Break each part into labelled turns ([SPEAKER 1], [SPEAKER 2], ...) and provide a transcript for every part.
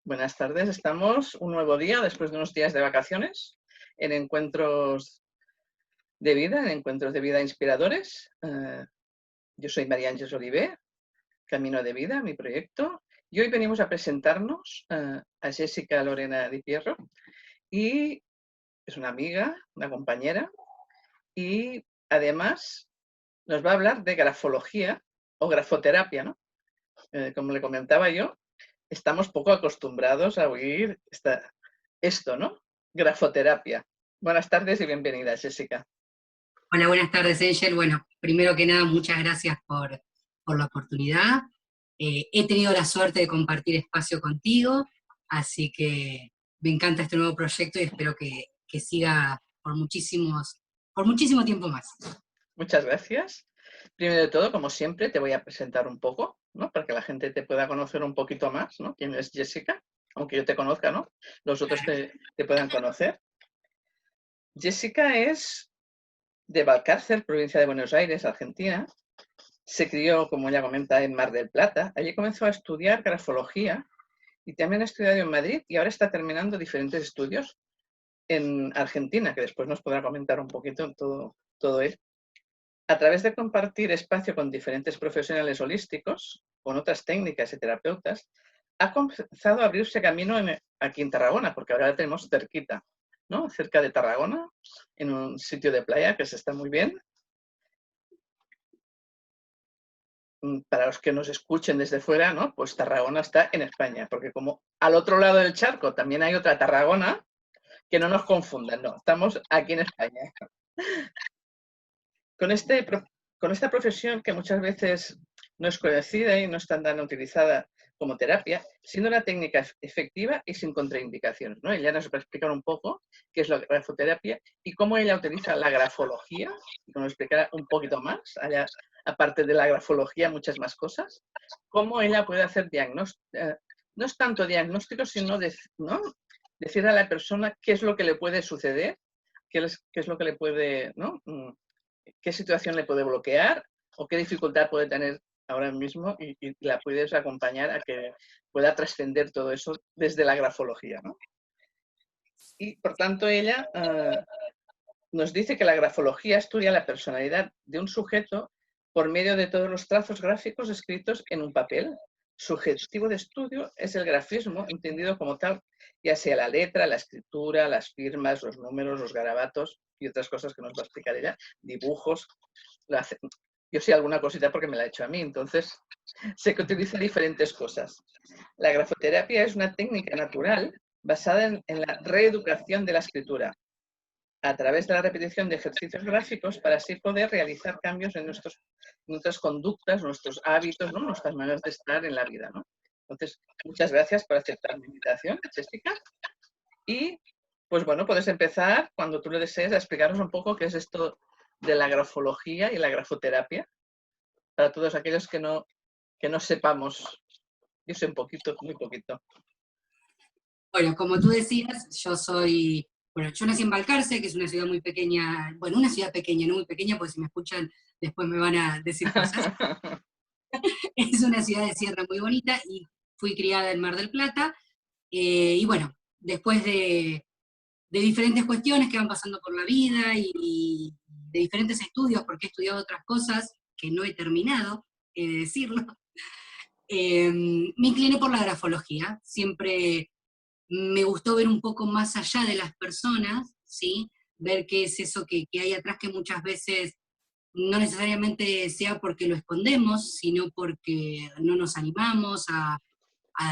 [SPEAKER 1] Buenas tardes. Estamos un nuevo día después de unos días de vacaciones en encuentros de vida inspiradores. Yo soy María Ángeles Olivé, Camino de Vida, mi proyecto, y hoy venimos a presentarnos a Jessica Lorena Di Pierro, y es una amiga, una compañera, y además nos va a hablar de grafología o grafoterapia, ¿no? Como le comentaba yo, estamos poco acostumbrados a oír esto, ¿no? Grafoterapia. Buenas tardes y bienvenida, Jessica.
[SPEAKER 2] Hola, buenas tardes, Angel. Bueno, primero que nada, muchas gracias por la oportunidad. He tenido la suerte de compartir espacio contigo, así que me encanta este nuevo proyecto y espero que siga por muchísimo tiempo más.
[SPEAKER 1] Muchas gracias. Primero de todo, como siempre, te voy a presentar un poco, ¿no? Para que la gente te pueda conocer un poquito más, ¿no? ¿Quién es Jessica? Aunque yo te conozca, ¿no? Los otros te puedan conocer. Jessica es de Valcárcel, provincia de Buenos Aires, Argentina. Se crió, como ya comenta, en Mar del Plata. Allí comenzó a estudiar grafología y también ha estudiado en Madrid y ahora está terminando diferentes estudios en Argentina, que después nos podrá comentar un poquito todo él. A través de compartir espacio con diferentes profesionales holísticos, con otras técnicas y terapeutas, ha comenzado a abrirse camino aquí en Tarragona, porque ahora la tenemos cerquita, ¿no? Cerca de Tarragona, en un sitio de playa que se está muy bien. Para los que nos escuchen desde fuera, ¿no? Pues Tarragona está en España, porque como al otro lado del charco también hay otra Tarragona, que no nos confundan, no, estamos aquí en España. Con, con esta profesión que muchas veces no es conocida y no está tan utilizada como terapia, siendo una técnica efectiva y sin contraindicaciones, ¿no? Ella nos va a explicar un poco qué es la grafoterapia y cómo ella utiliza la grafología, y nos explicará un poquito más, allá, aparte de la grafología, muchas más cosas, cómo ella puede hacer diagnóstico, no es tanto diagnóstico, sino ¿no? Decir a la persona qué es lo que le puede suceder, qué es lo que le puede, ¿no? Qué situación le puede bloquear o qué dificultad puede tener ahora mismo y la puedes acompañar a que pueda trascender todo eso desde la grafología, ¿no? Y por tanto ella nos dice que la grafología estudia la personalidad de un sujeto por medio de todos los trazos gráficos escritos en un papel. Su objetivo de estudio es el grafismo, entendido como tal, ya sea la letra, la escritura, las firmas, los números, los garabatos y otras cosas que nos va a explicar ella, dibujos. Yo sé alguna cosita porque me la he hecho a mí, entonces sé que utiliza diferentes cosas. La grafoterapia es una técnica natural basada en la reeducación de la escritura, a través de la repetición de ejercicios gráficos para así poder realizar cambios en nuestras conductas, nuestros hábitos, ¿no? Nuestras maneras de estar en la vida, ¿no? Entonces, muchas gracias por aceptar mi invitación, Jessica. Y, pues bueno, puedes empezar, cuando tú lo desees, a explicarnos un poco qué es esto de la grafología y la grafoterapia, para todos aquellos que no sepamos. Yo sé un poquito, muy poquito.
[SPEAKER 2] Bueno, como tú decías, yo nací en Balcarce, que es una ciudad muy pequeña, bueno, una ciudad pequeña, no muy pequeña, porque si me escuchan después me van a decir cosas. Es una ciudad de sierra muy bonita y fui criada en Mar del Plata. Y bueno, después de diferentes cuestiones que van pasando por la vida y de diferentes estudios, porque he estudiado otras cosas que no he terminado, he de decirlo, me incliné por la grafología. Siempre me gustó ver un poco más allá de las personas, ¿sí? Ver qué es eso que hay atrás, que muchas veces no necesariamente sea porque lo escondemos, sino porque no nos animamos a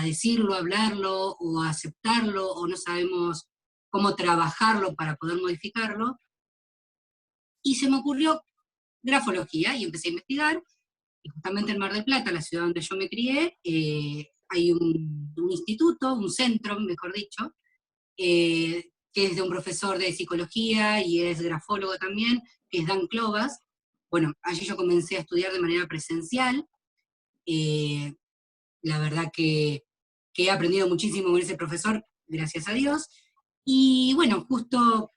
[SPEAKER 2] decirlo, a hablarlo, o a aceptarlo, o no sabemos cómo trabajarlo para poder modificarlo. Y se me ocurrió grafología y empecé a investigar. Y justamente en Mar del Plata, la ciudad donde yo me crié, hay un instituto, un centro, mejor dicho, que es de un profesor de psicología y es grafólogo también, que es Dan Clovas. Bueno, allí yo comencé a estudiar de manera presencial. eh, la verdad que he aprendido muchísimo con ese profesor, gracias a Dios. Y bueno, justo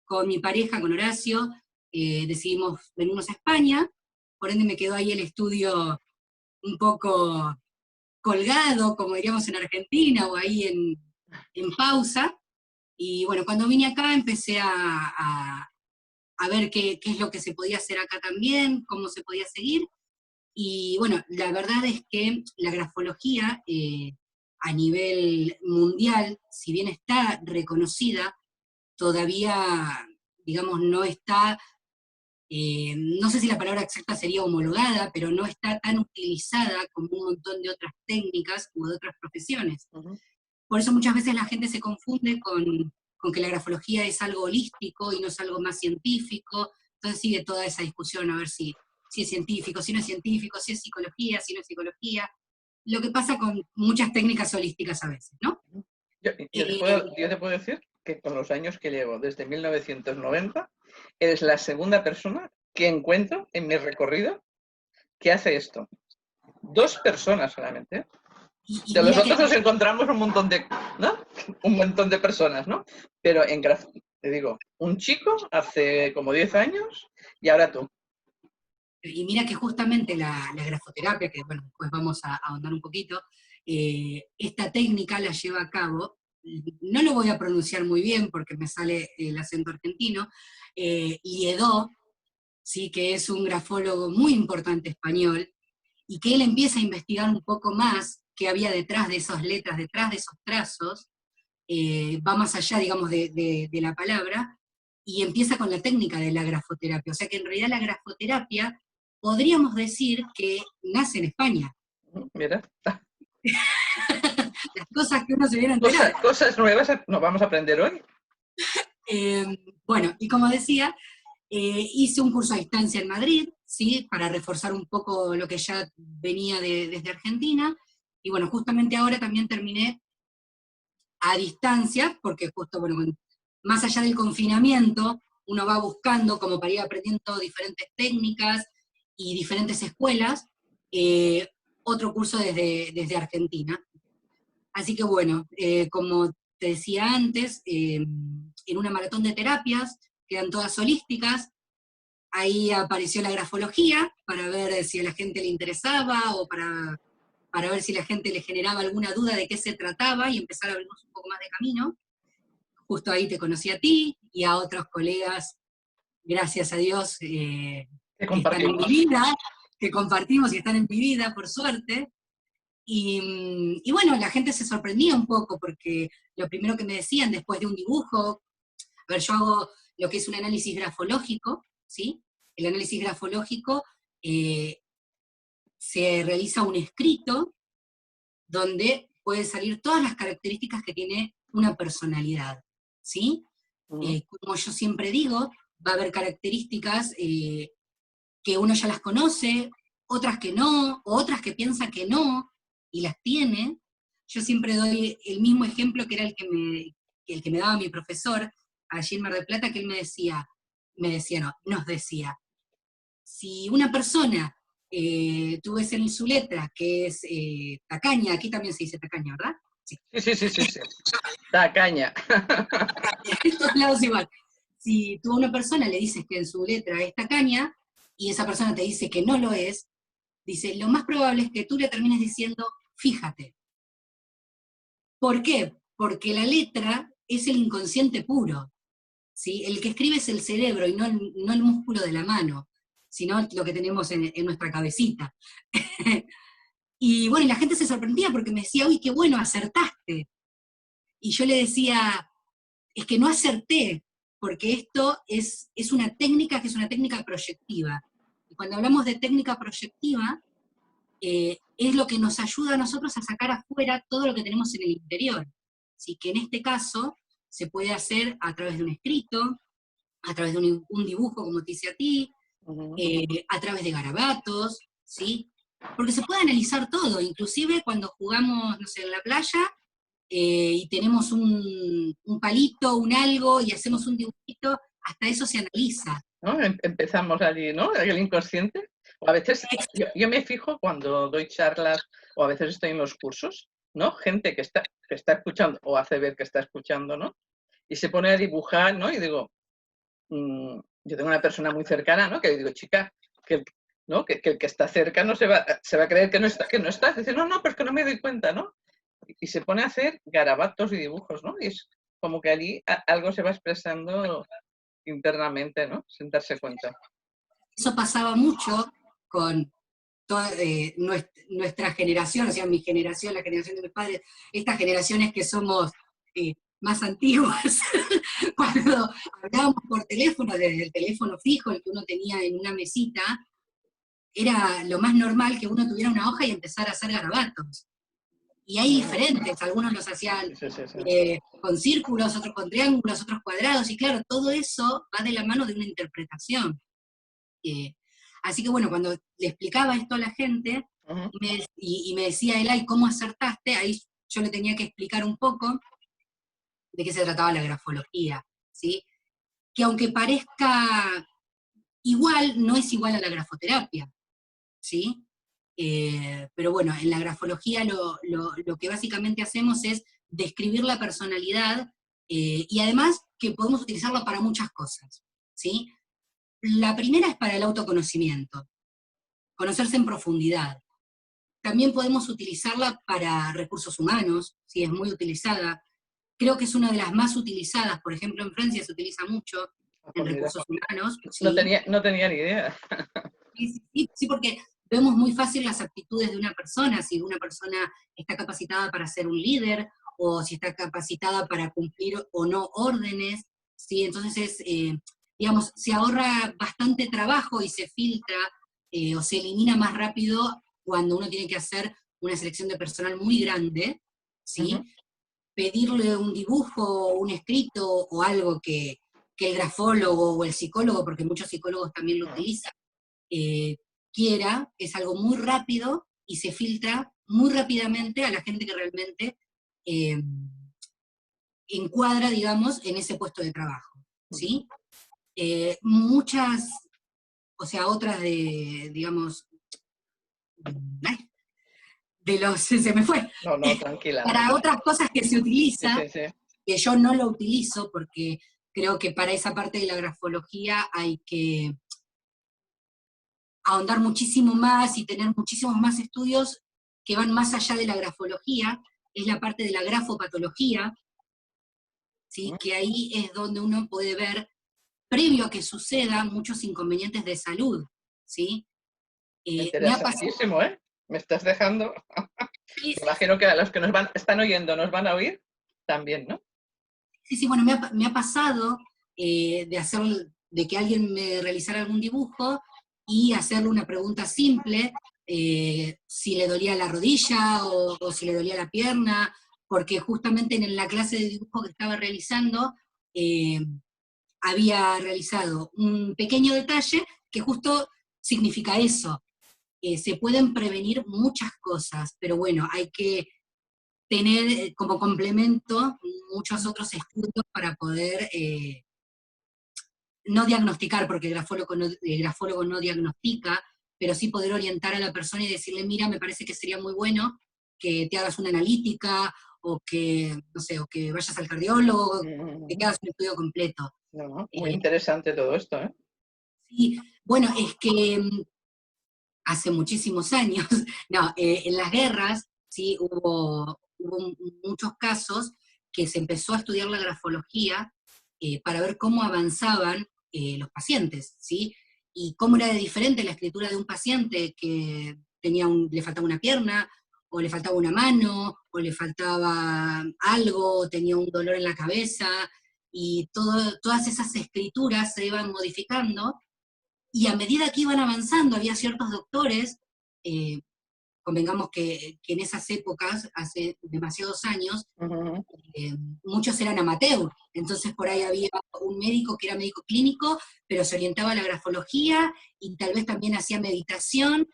[SPEAKER 2] con mi pareja, con Horacio, decidimos venirnos a España, por ende me quedó ahí el estudio un poco colgado, como diríamos en Argentina, o ahí en pausa. Y bueno, cuando vine acá empecé a ver qué es lo que se podía hacer acá también, cómo se podía seguir. Y bueno, la verdad es que la grafología a nivel mundial, si bien está reconocida, todavía, digamos, no está, no sé si la palabra exacta sería homologada, pero no está tan utilizada como un montón de otras técnicas u de otras profesiones.
[SPEAKER 1] Ujú.
[SPEAKER 2] Por eso muchas veces la gente se confunde con que la grafología es algo holístico y no es algo más científico. Entonces sigue toda esa discusión a ver si es científico, si no es científico, si es psicología, si no es psicología. Lo que pasa con muchas técnicas holísticas a veces, ¿no?
[SPEAKER 1] Yo te puedo decir que con los años que llevo, desde 1990, eres la segunda persona que encuentro en mi recorrido que hace esto. 2 personas solamente, ¿eh?
[SPEAKER 2] Y
[SPEAKER 1] De los
[SPEAKER 2] mira que
[SPEAKER 1] otros nos encontramos un montón de, ¿no? Un montón de personas, ¿no? Pero te digo, un chico hace como 10 años y ahora tú.
[SPEAKER 2] Y mira que justamente la grafoterapia, que bueno, después vamos a ahondar un poquito, esta técnica la lleva a cabo, no lo voy a pronunciar muy bien porque me sale el acento argentino, Liedó, ¿sí? Que es un grafólogo muy importante español, y que él empieza a investigar un poco más qué había detrás de esas letras, detrás de esos trazos, va más allá, digamos, de la palabra, y empieza con la técnica de la grafoterapia. O sea que en realidad la grafoterapia podríamos decir que nace en España.
[SPEAKER 1] Mira,
[SPEAKER 2] Las cosas que uno se viene a enterar.
[SPEAKER 1] cosas nuevas nos vamos a aprender hoy.
[SPEAKER 2] Eh, bueno, y como decía, hice un curso a distancia en Madrid, ¿sí? Para reforzar un poco lo que ya venía desde Argentina, y bueno, justamente ahora también terminé a distancia, porque justo, bueno, más allá del confinamiento, uno va buscando como para ir aprendiendo diferentes técnicas y diferentes escuelas, eh, otro curso desde Argentina. Así que bueno, como te decía antes, en una maratón de terapias, que eran todas holísticas, ahí apareció la grafología para ver si a la gente le interesaba o para ver si la gente le generaba alguna duda de qué se trataba y empezar a abrirnos un poco más de camino. Justo ahí te conocí a ti y a otros colegas, gracias a Dios,
[SPEAKER 1] Que
[SPEAKER 2] que están en mi
[SPEAKER 1] compartimos.
[SPEAKER 2] vida, que compartimos y están en mi vida, por suerte. Y bueno, la gente se sorprendía un poco porque lo primero que me decían después de un dibujo, a ver, yo hago lo que es un análisis grafológico, ¿sí? El análisis grafológico eh, se realiza un escrito donde pueden salir todas las características que tiene una personalidad, ¿sí? Como yo siempre digo, va a haber características que uno ya las conoce, otras que no, o otras que piensa que no, y las tiene. Yo siempre doy el mismo ejemplo que era el que me daba mi profesor allí en Mar del Plata, que él no, nos decía, si una persona, tú ves en su letra que es tacaña, aquí también se dice tacaña, ¿verdad? Sí.
[SPEAKER 1] Sí. Da caña.
[SPEAKER 2] En todos lados igual. Si tú a una persona le dices que en su letra es tacaña, y esa persona te dice que no lo es, dice, lo más probable es que tú le termines diciendo, fíjate. ¿Por qué? Porque la letra es el inconsciente puro, ¿sí? El que escribe es el cerebro y no el músculo de la mano, sino lo que tenemos en nuestra cabecita. Y bueno, y la gente se sorprendía porque me decía, uy, qué bueno, acertaste. Y yo le decía, es que no acerté, porque esto es una técnica que es una técnica proyectiva. Y cuando hablamos de técnica proyectiva, es lo que nos ayuda a nosotros a sacar afuera todo lo que tenemos en el interior. Así que en este caso se puede hacer a través de un escrito, a través de un dibujo, como te hice a ti, a través de garabatos, ¿sí? Porque se puede analizar todo, inclusive cuando jugamos, no sé, en la playa, y tenemos un palito, un algo, y hacemos un dibujito, hasta eso se analiza.
[SPEAKER 1] ¿No? Empezamos allí, ¿no? El inconsciente. O a veces yo me fijo cuando doy charlas o a veces estoy en los cursos, ¿no? Gente que está escuchando o hace ver que está escuchando, ¿no? Y se pone a dibujar, ¿no? Y digo, yo tengo una persona muy cercana, ¿no? Que le digo, chica, que ¿no? Que el que está cerca no se va a creer que no está. Dice, no, pero es que no me doy cuenta, ¿no? Y se pone a hacer garabatos y dibujos, ¿no? Y es como que allí algo se va expresando internamente, ¿no? Sin darse cuenta.
[SPEAKER 2] Eso pasaba mucho con nuestra generación, o sea, mi generación, la generación de mis padres, estas generaciones que somos más antiguas, cuando hablábamos por teléfono, desde el teléfono fijo, el que uno tenía en una mesita, era lo más normal que uno tuviera una hoja y empezara a hacer garabatos. Y hay diferentes, algunos los hacían
[SPEAKER 1] Sí, sí, sí.
[SPEAKER 2] con círculos, otros con triángulos, otros cuadrados, y claro, todo eso va de la mano de una interpretación. Así que bueno, cuando le explicaba esto a la gente, y me decía él, ay, ¿cómo acertaste? Ahí yo le tenía que explicar un poco de qué se trataba la grafología, ¿sí? Que aunque parezca igual, no es igual a la grafoterapia, ¿sí? Pero bueno, en la grafología lo que básicamente hacemos es describir la personalidad y además que podemos utilizarla para muchas cosas, ¿sí? La primera es para el autoconocimiento, conocerse en profundidad. También podemos utilizarla para recursos humanos, ¿sí? Es muy utilizada. Creo que es una de las más utilizadas, por ejemplo, en Francia se utiliza mucho en
[SPEAKER 1] Pues mira,
[SPEAKER 2] recursos humanos,
[SPEAKER 1] no
[SPEAKER 2] ¿sí?
[SPEAKER 1] no tenía ni idea.
[SPEAKER 2] Sí, porque vemos muy fácil las aptitudes de una persona, si una persona está capacitada para ser un líder, o si está capacitada para cumplir o no órdenes, ¿sí? Entonces digamos, se ahorra bastante trabajo y se filtra o se elimina más rápido cuando uno tiene que hacer una selección de personal muy grande, ¿sí? Pedirle un dibujo, un escrito o algo que el grafólogo o el psicólogo, porque muchos psicólogos también lo utilizan, eh, quiera, es algo muy rápido y se filtra muy rápidamente a la gente que realmente eh, encuadra, digamos, en ese puesto de trabajo, ¿sí? Muchas, o sea, otras de, digamos, de los, se me fue,
[SPEAKER 1] No, no, tranquila.
[SPEAKER 2] para otras cosas que se
[SPEAKER 1] Sí,
[SPEAKER 2] utiliza,
[SPEAKER 1] sí, sí.
[SPEAKER 2] que yo no lo utilizo porque creo que para esa parte de la grafología hay que ahondar muchísimo más y tener muchísimos más estudios que van más allá de la grafología, es la parte de la grafopatología, ¿sí? Que ahí es donde uno puede ver, previo a que sucedan, muchos inconvenientes de salud, ¿sí? Me ha pasado,
[SPEAKER 1] Interesantísimo, ¿eh? Me estás dejando.
[SPEAKER 2] sí,
[SPEAKER 1] Me imagino que a los que están oyendo nos van a oír también, ¿no?
[SPEAKER 2] sí, sí, bueno, me ha pasado de que alguien me realizara algún dibujo y hacerle una pregunta simple, si le dolía la rodilla o si le dolía la pierna, porque justamente en la clase de dibujo que estaba realizando, eh, había realizado un pequeño detalle que justo significa eso. Se pueden prevenir muchas cosas, pero bueno, hay que tener como complemento muchos otros estudios para poder no diagnosticar, porque el grafólogo no diagnostica, pero sí poder orientar a la persona y decirle, mira, me parece que sería muy bueno que te hagas una analítica, o que, no sé, o que vayas al cardiólogo, que te hagas un estudio completo.
[SPEAKER 1] No, no, muy
[SPEAKER 2] Eh,
[SPEAKER 1] interesante todo esto, ¿eh?
[SPEAKER 2] sí, bueno, es que hace muchísimos años, no, en las guerras, sí, hubo muchos casos que se empezó a estudiar la grafología para ver cómo avanzaban los pacientes, ¿sí? Y cómo era de diferente la escritura de un paciente que le faltaba una pierna, o le faltaba una mano, o le faltaba algo, tenía un dolor en la cabeza, y todas esas escrituras se iban modificando, y a medida que iban avanzando, había ciertos doctores, eh, convengamos que en esas épocas, hace demasiados años, eh, muchos eran amateur, entonces por ahí había un médico que era médico clínico, pero se orientaba a la grafología y tal vez también hacía meditación.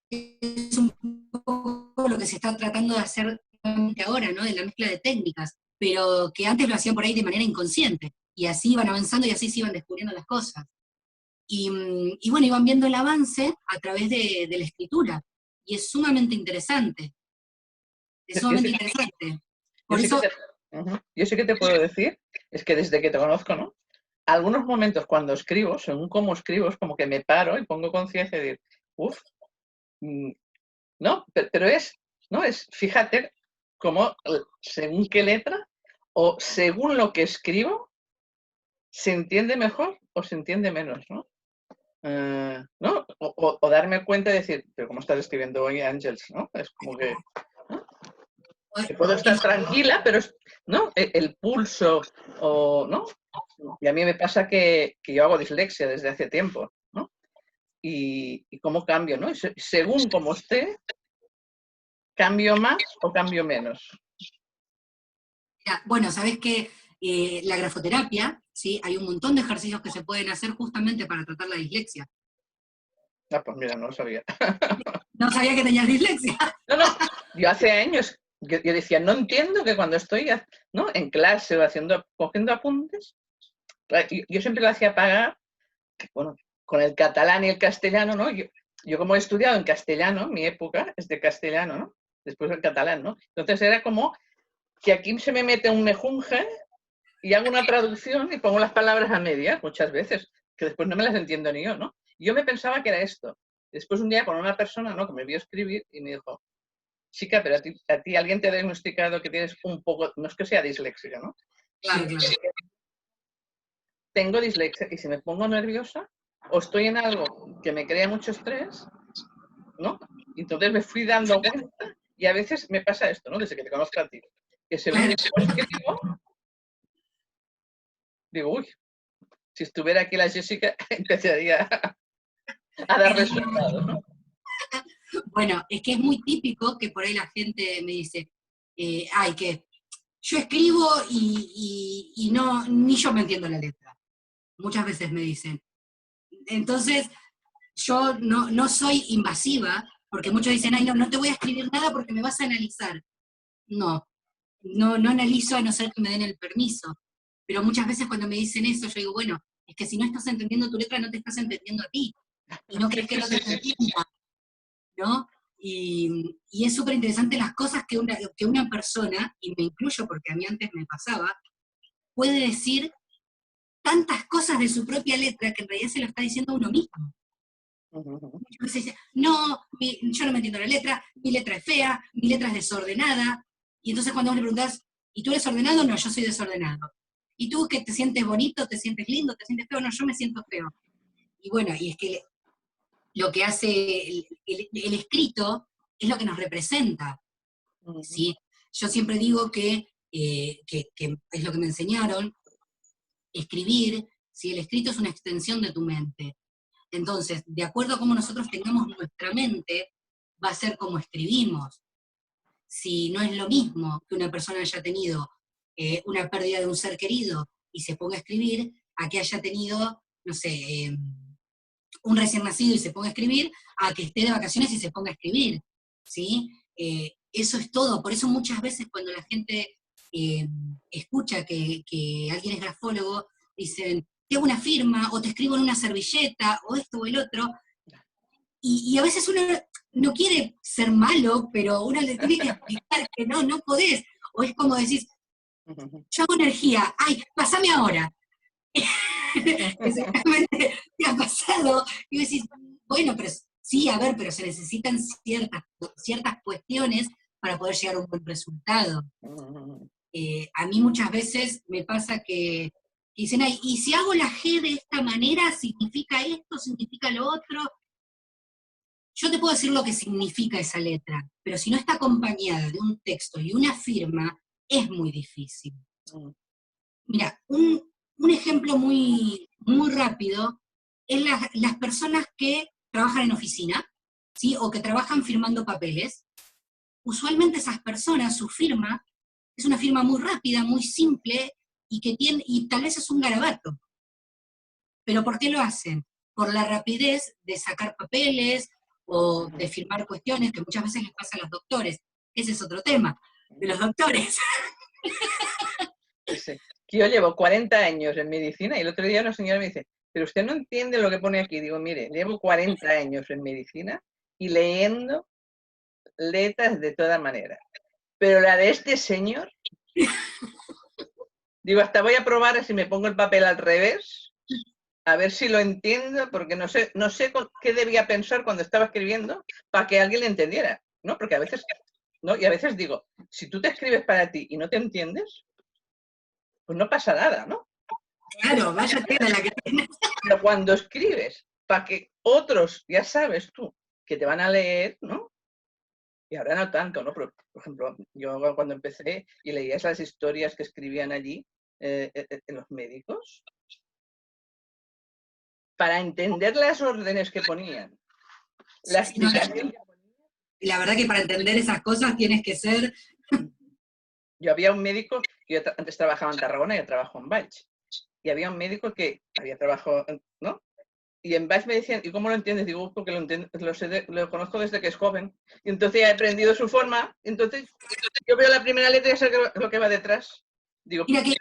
[SPEAKER 2] Es un poco lo que se está tratando de hacer ahora, ¿no? De la mezcla de técnicas, pero que antes lo hacían por ahí de manera inconsciente, y así iban avanzando y así se iban descubriendo las cosas. Y bueno, iban viendo el avance a través de la escritura, y es sumamente interesante, es
[SPEAKER 1] Yo
[SPEAKER 2] sumamente
[SPEAKER 1] sí,
[SPEAKER 2] interesante.
[SPEAKER 1] yo
[SPEAKER 2] Por
[SPEAKER 1] sí que
[SPEAKER 2] eso,
[SPEAKER 1] te, yo sí que te puedo decir, es que desde que te conozco, ¿no? Algunos momentos cuando escribo, según cómo escribo, es como que me paro y pongo conciencia de decir, uf, no, pero ¿no? Fíjate cómo según qué letra o según lo que escribo, se entiende mejor o se entiende menos, ¿no? ¿No? O darme cuenta y decir, pero ¿cómo estás escribiendo hoy, Ángels? ¿No? Es como que, ¿no? Que puedo estar tranquila, pero ¿no? El pulso, o, ¿no? Y a mí me pasa que yo hago dislexia desde hace tiempo, ¿no? Y cómo cambio, ¿no? Según como esté, ¿cambio más o cambio menos?
[SPEAKER 2] Bueno, sabés que la grafoterapia, ¿sí? Hay un montón de ejercicios que se pueden hacer justamente para tratar la dislexia.
[SPEAKER 1] Ah, pues mira, no lo sabía.
[SPEAKER 2] No sabía que tenías dislexia.
[SPEAKER 1] No, no, yo hace años, yo decía, no entiendo que cuando estoy, ¿no? En clase o cogiendo apuntes, yo siempre lo hacía pagar, bueno, con el catalán y el castellano, ¿no? Yo como he estudiado en castellano, mi época es de castellano, ¿no? Después el catalán, ¿no? Entonces era como que aquí se me mete un mejunje y hago una traducción y pongo las palabras a medias muchas veces, que después no me las entiendo ni yo, ¿no? Yo me pensaba que era esto. Después un día con una persona, ¿no? Que me vio escribir y me dijo, chica, pero a ti alguien te ha diagnosticado que tienes un poco, no es que sea dislexia, ¿no?
[SPEAKER 2] Claro,
[SPEAKER 1] Sí,
[SPEAKER 2] claro.
[SPEAKER 1] tengo dislexia y si me pongo nerviosa o estoy en algo que me crea mucho estrés, ¿no? Y entonces me fui dando cuenta y a veces me pasa esto, ¿no? Desde que te conozco a ti, que según
[SPEAKER 2] Claro.
[SPEAKER 1] que digo, uy, si estuviera aquí la Jessica empezaría a dar resultados, ¿no?
[SPEAKER 2] Bueno, es que es muy típico que por ahí la gente me dice, ay, que yo escribo y no, ni yo me entiendo la letra. Muchas veces me dicen. Entonces, yo no soy invasiva, porque muchos dicen, ay, no te voy a escribir nada porque me vas a analizar. No analizo a no ser que me den el permiso. Pero muchas veces cuando me dicen eso, yo digo, bueno, es que si no estás entendiendo tu letra, no te estás entendiendo a ti. Y no
[SPEAKER 1] Sí,
[SPEAKER 2] crees que
[SPEAKER 1] sí,
[SPEAKER 2] no te
[SPEAKER 1] sí, sí.
[SPEAKER 2] entienda, ¿no? Y es súper interesante las cosas que una persona, y me incluyo porque a mí antes me pasaba, puede decir tantas cosas de su propia letra que en realidad se lo está diciendo a uno mismo. Entonces dice, no, yo no me entiendo la letra, mi letra es fea, mi letra es desordenada. Y entonces cuando vos le preguntás, ¿y tú eres ordenado? No, yo soy desordenado. ¿Y tú que te sientes bonito, te sientes lindo, te sientes feo? No, yo me siento feo. Y bueno, y es que lo que hace el escrito es lo que nos representa, ¿sí? Yo siempre digo que es lo que me enseñaron, escribir, ¿sí? El escrito es una extensión de tu mente. Entonces, de acuerdo a cómo nosotros tengamos nuestra mente, va a ser como escribimos. Si no es lo mismo que una persona haya tenido una pérdida de un ser querido y se ponga a escribir, a que haya tenido, no sé, un recién nacido y se ponga a escribir, a que esté de vacaciones y se ponga a escribir, ¿sí? Eso es todo. Por eso muchas veces cuando la gente escucha que alguien es grafólogo, dicen, te hago una firma, o te escribo en una servilleta, o esto o el otro, y a veces uno no quiere ser malo, pero uno le tiene que explicar que no podés. O es como decís, yo hago energía, ay, pasame ahora. Exactamente, te ha pasado. Y vos decís, bueno, pero sí, a ver, pero se necesitan ciertas cuestiones para poder llegar a un buen resultado. A mí muchas veces me pasa que dicen, ay, y si hago la G de esta manera, significa esto, significa lo otro. Yo te puedo decir lo que significa esa letra, pero si no está acompañada de un texto y una firma, es muy difícil. Mira, un ejemplo muy rápido es las personas que trabajan en oficina, ¿sí? O que trabajan firmando papeles. Usualmente esas personas, su firma, es una firma muy rápida, muy simple, y tal vez es un garabato. ¿Pero por qué lo hacen? Por la rapidez de sacar papeles o de firmar cuestiones que muchas veces les pasa a los doctores. Ese es otro tema, de los doctores.
[SPEAKER 1] Sí. Yo llevo 40 años en medicina y el otro día una señora me dice, pero usted no entiende lo que pone aquí. Digo, mire, llevo 40 años en medicina y leyendo letras de toda manera. Pero la de este señor, digo, hasta voy a probar si me pongo el papel al revés, a ver si lo entiendo, porque no sé qué debía pensar cuando estaba escribiendo para que alguien le entendiera, ¿no? Porque a veces, ¿no? Y a veces digo, si tú te escribes para ti y no te entiendes, pues no pasa nada, ¿no?
[SPEAKER 2] Claro, vaya tela la que tienes.
[SPEAKER 1] Pero cuando escribes para que otros, ya sabes tú, que te van a leer, ¿no? Y ahora no tanto, ¿no? Pero, por ejemplo, yo cuando empecé y leía esas historias que escribían allí en los médicos, para entender las órdenes que ponían, la
[SPEAKER 2] Sí, no,
[SPEAKER 1] explicación.
[SPEAKER 2] la verdad que para entender esas cosas tienes que ser...
[SPEAKER 1] Yo había un médico, yo antes trabajaba en Tarragona y yo trabajo en Valls, y había un médico que había trabajado, ¿no? Y en Valls me decían, ¿y cómo lo entiendes? Digo, porque lo conozco desde que es joven, y entonces he aprendido su forma, entonces yo veo la primera letra y sé lo que va detrás. Digo,
[SPEAKER 2] Mira qué,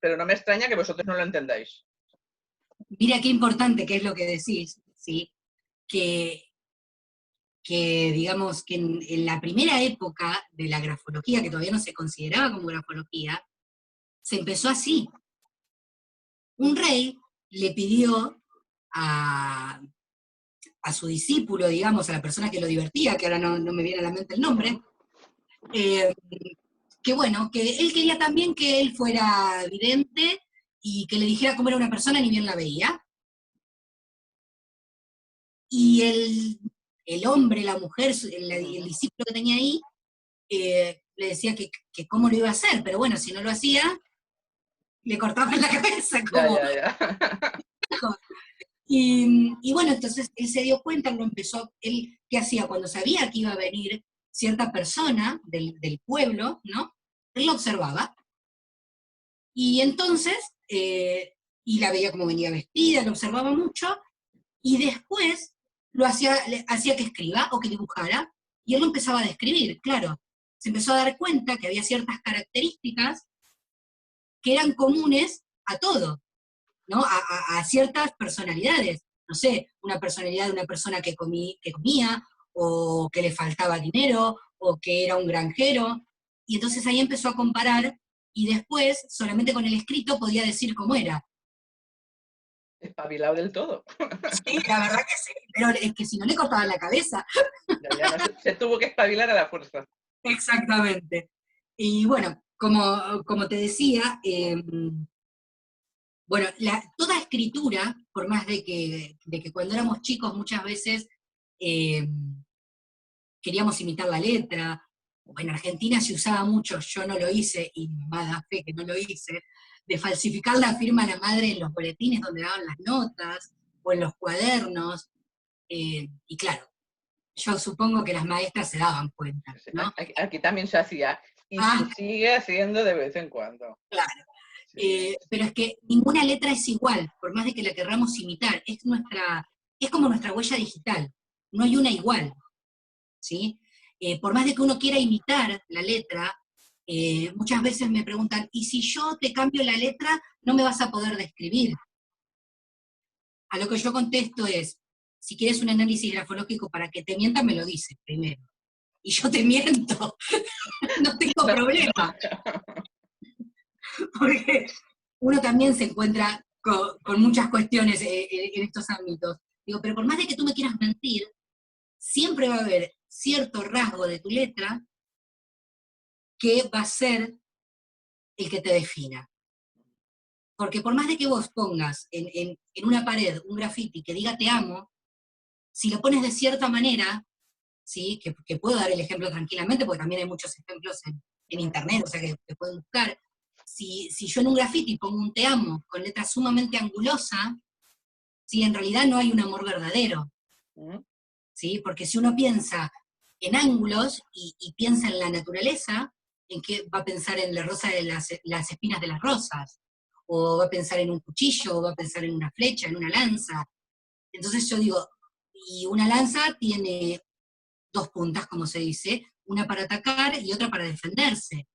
[SPEAKER 1] pero no me extraña que vosotros no lo entendáis.
[SPEAKER 2] mira qué importante que es lo que decís, ¿sí? Que, que digamos, que en la primera época de la grafología, que todavía no se consideraba como grafología, se empezó así. Un rey le pidió a su discípulo, digamos, a la persona que lo divertía, que ahora no me viene a la mente el nombre, eh, que bueno, que él quería también que él fuera vidente y que le dijera cómo era una persona ni bien la veía. Y el hombre, la mujer, el discípulo que tenía ahí, le decía que cómo lo iba a hacer, pero bueno, si no lo hacía, le cortaban la cabeza,
[SPEAKER 1] Ya,
[SPEAKER 2] como...
[SPEAKER 1] ya, ya.
[SPEAKER 2] Y bueno, entonces él se dio cuenta, lo empezó, él, ¿qué hacía? Cuando sabía que iba a venir cierta persona del pueblo, ¿no? Él lo observaba, y entonces, y la veía como venía vestida, lo observaba mucho, y después le hacía que escriba o que dibujara, y él lo empezaba a describir, claro. Se empezó a dar cuenta que había ciertas características que eran comunes a todo, ¿no? A ciertas personalidades. No sé, una personalidad de una persona que comía, o que le faltaba dinero, o que era un granjero. Y entonces ahí empezó a comparar, y después, solamente con el escrito, podía decir cómo era.
[SPEAKER 1] Espabilado del todo.
[SPEAKER 2] Sí, la verdad que sí, pero es que si no le cortaban la cabeza.
[SPEAKER 1] Ya, ya no, se tuvo que espabilar a la fuerza.
[SPEAKER 2] Exactamente. Y bueno, como te decía, bueno, toda escritura, por más de que cuando éramos chicos muchas veces eh, queríamos imitar la letra, o en Argentina se usaba mucho, yo no lo hice, y mi mamá da fe que no lo hice, de falsificar la firma de la madre en los boletines donde daban las notas, o en los cuadernos, y claro, yo supongo que las maestras se daban cuenta, ¿no?
[SPEAKER 1] Aquí también se hacía y se
[SPEAKER 2] Ah,
[SPEAKER 1] sigue haciendo de vez en cuando.
[SPEAKER 2] claro.
[SPEAKER 1] Sí.
[SPEAKER 2] Pero es que ninguna letra es igual, por más de que la querramos imitar, es como nuestra huella digital, no hay una igual, ¿sí? Por más de que uno quiera imitar la letra, muchas veces me preguntan, ¿y si yo te cambio la letra, no me vas a poder describir? A lo que yo contesto es, si quieres un análisis grafológico para que te mienta, me lo dices primero. Y yo te miento, no tengo
[SPEAKER 1] No,
[SPEAKER 2] problema, porque uno también se encuentra con muchas cuestiones en estos ámbitos. Digo, pero por más de que tú me quieras mentir, siempre va a haber cierto rasgo de tu letra que va a ser el que te defina. Porque por más de que vos pongas en una pared un graffiti que diga te amo, si lo pones de cierta manera, ¿sí? Que puedo dar el ejemplo tranquilamente, porque también hay muchos ejemplos en internet, o sea que pueden buscar. Si yo en un graffiti pongo un te amo con letra sumamente angulosa, ¿sí? En realidad no hay un amor verdadero, ¿sí? Porque si uno piensa en ángulos y piensa en la naturaleza, ¿en qué va a pensar? En la rosa de las espinas de las rosas, o va a pensar en un cuchillo, o va a pensar en una flecha, en una lanza. Entonces yo digo, y una lanza tiene dos puntas, como se dice, una para atacar y otra para defenderse.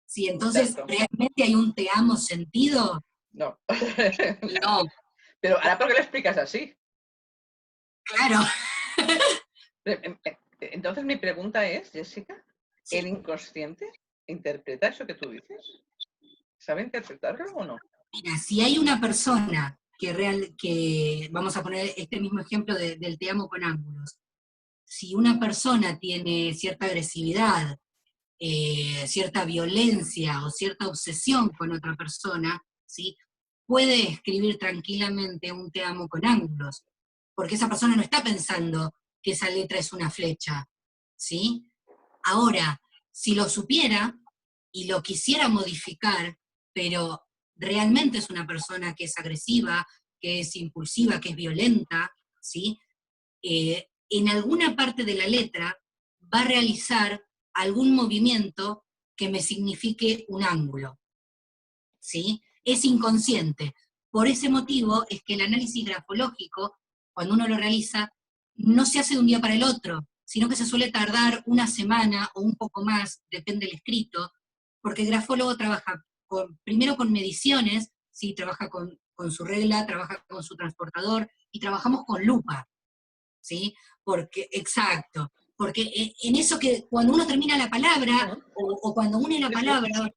[SPEAKER 2] Si entonces
[SPEAKER 1] Exacto.
[SPEAKER 2] realmente hay un te amo sentido,
[SPEAKER 1] No.
[SPEAKER 2] no,
[SPEAKER 1] Pero ahora, ¿por qué lo explicas así?
[SPEAKER 2] claro.
[SPEAKER 1] Entonces mi pregunta es, Jessica, ¿el
[SPEAKER 2] Sí.
[SPEAKER 1] inconsciente interpreta eso que tú dices? ¿Sabe interpretarlo o no?
[SPEAKER 2] Mira, si hay una persona que vamos a poner este mismo ejemplo del te amo con ángulos. Si una persona tiene cierta agresividad, cierta violencia o cierta obsesión con otra persona, ¿sí? Puede escribir tranquilamente un te amo con ángulos, porque esa persona no está pensando que esa letra es una flecha, ¿sí? Ahora, si lo supiera y lo quisiera modificar, pero realmente es una persona que es agresiva, que es impulsiva, que es violenta, ¿sí? En alguna parte de la letra va a realizar algún movimiento que me signifique un ángulo, ¿sí? Es inconsciente. Por ese motivo es que el análisis grafológico, cuando uno lo realiza, no se hace de un día para el otro, sino que se suele tardar una semana o un poco más, depende del escrito, porque el grafólogo trabaja primero con mediciones, ¿sí? Trabaja con su regla, trabaja con su transportador, y trabajamos con lupa, ¿sí? Porque, exacto, porque en eso que cuando uno termina la palabra, o cuando une la
[SPEAKER 1] Sí, sí.
[SPEAKER 2] palabra,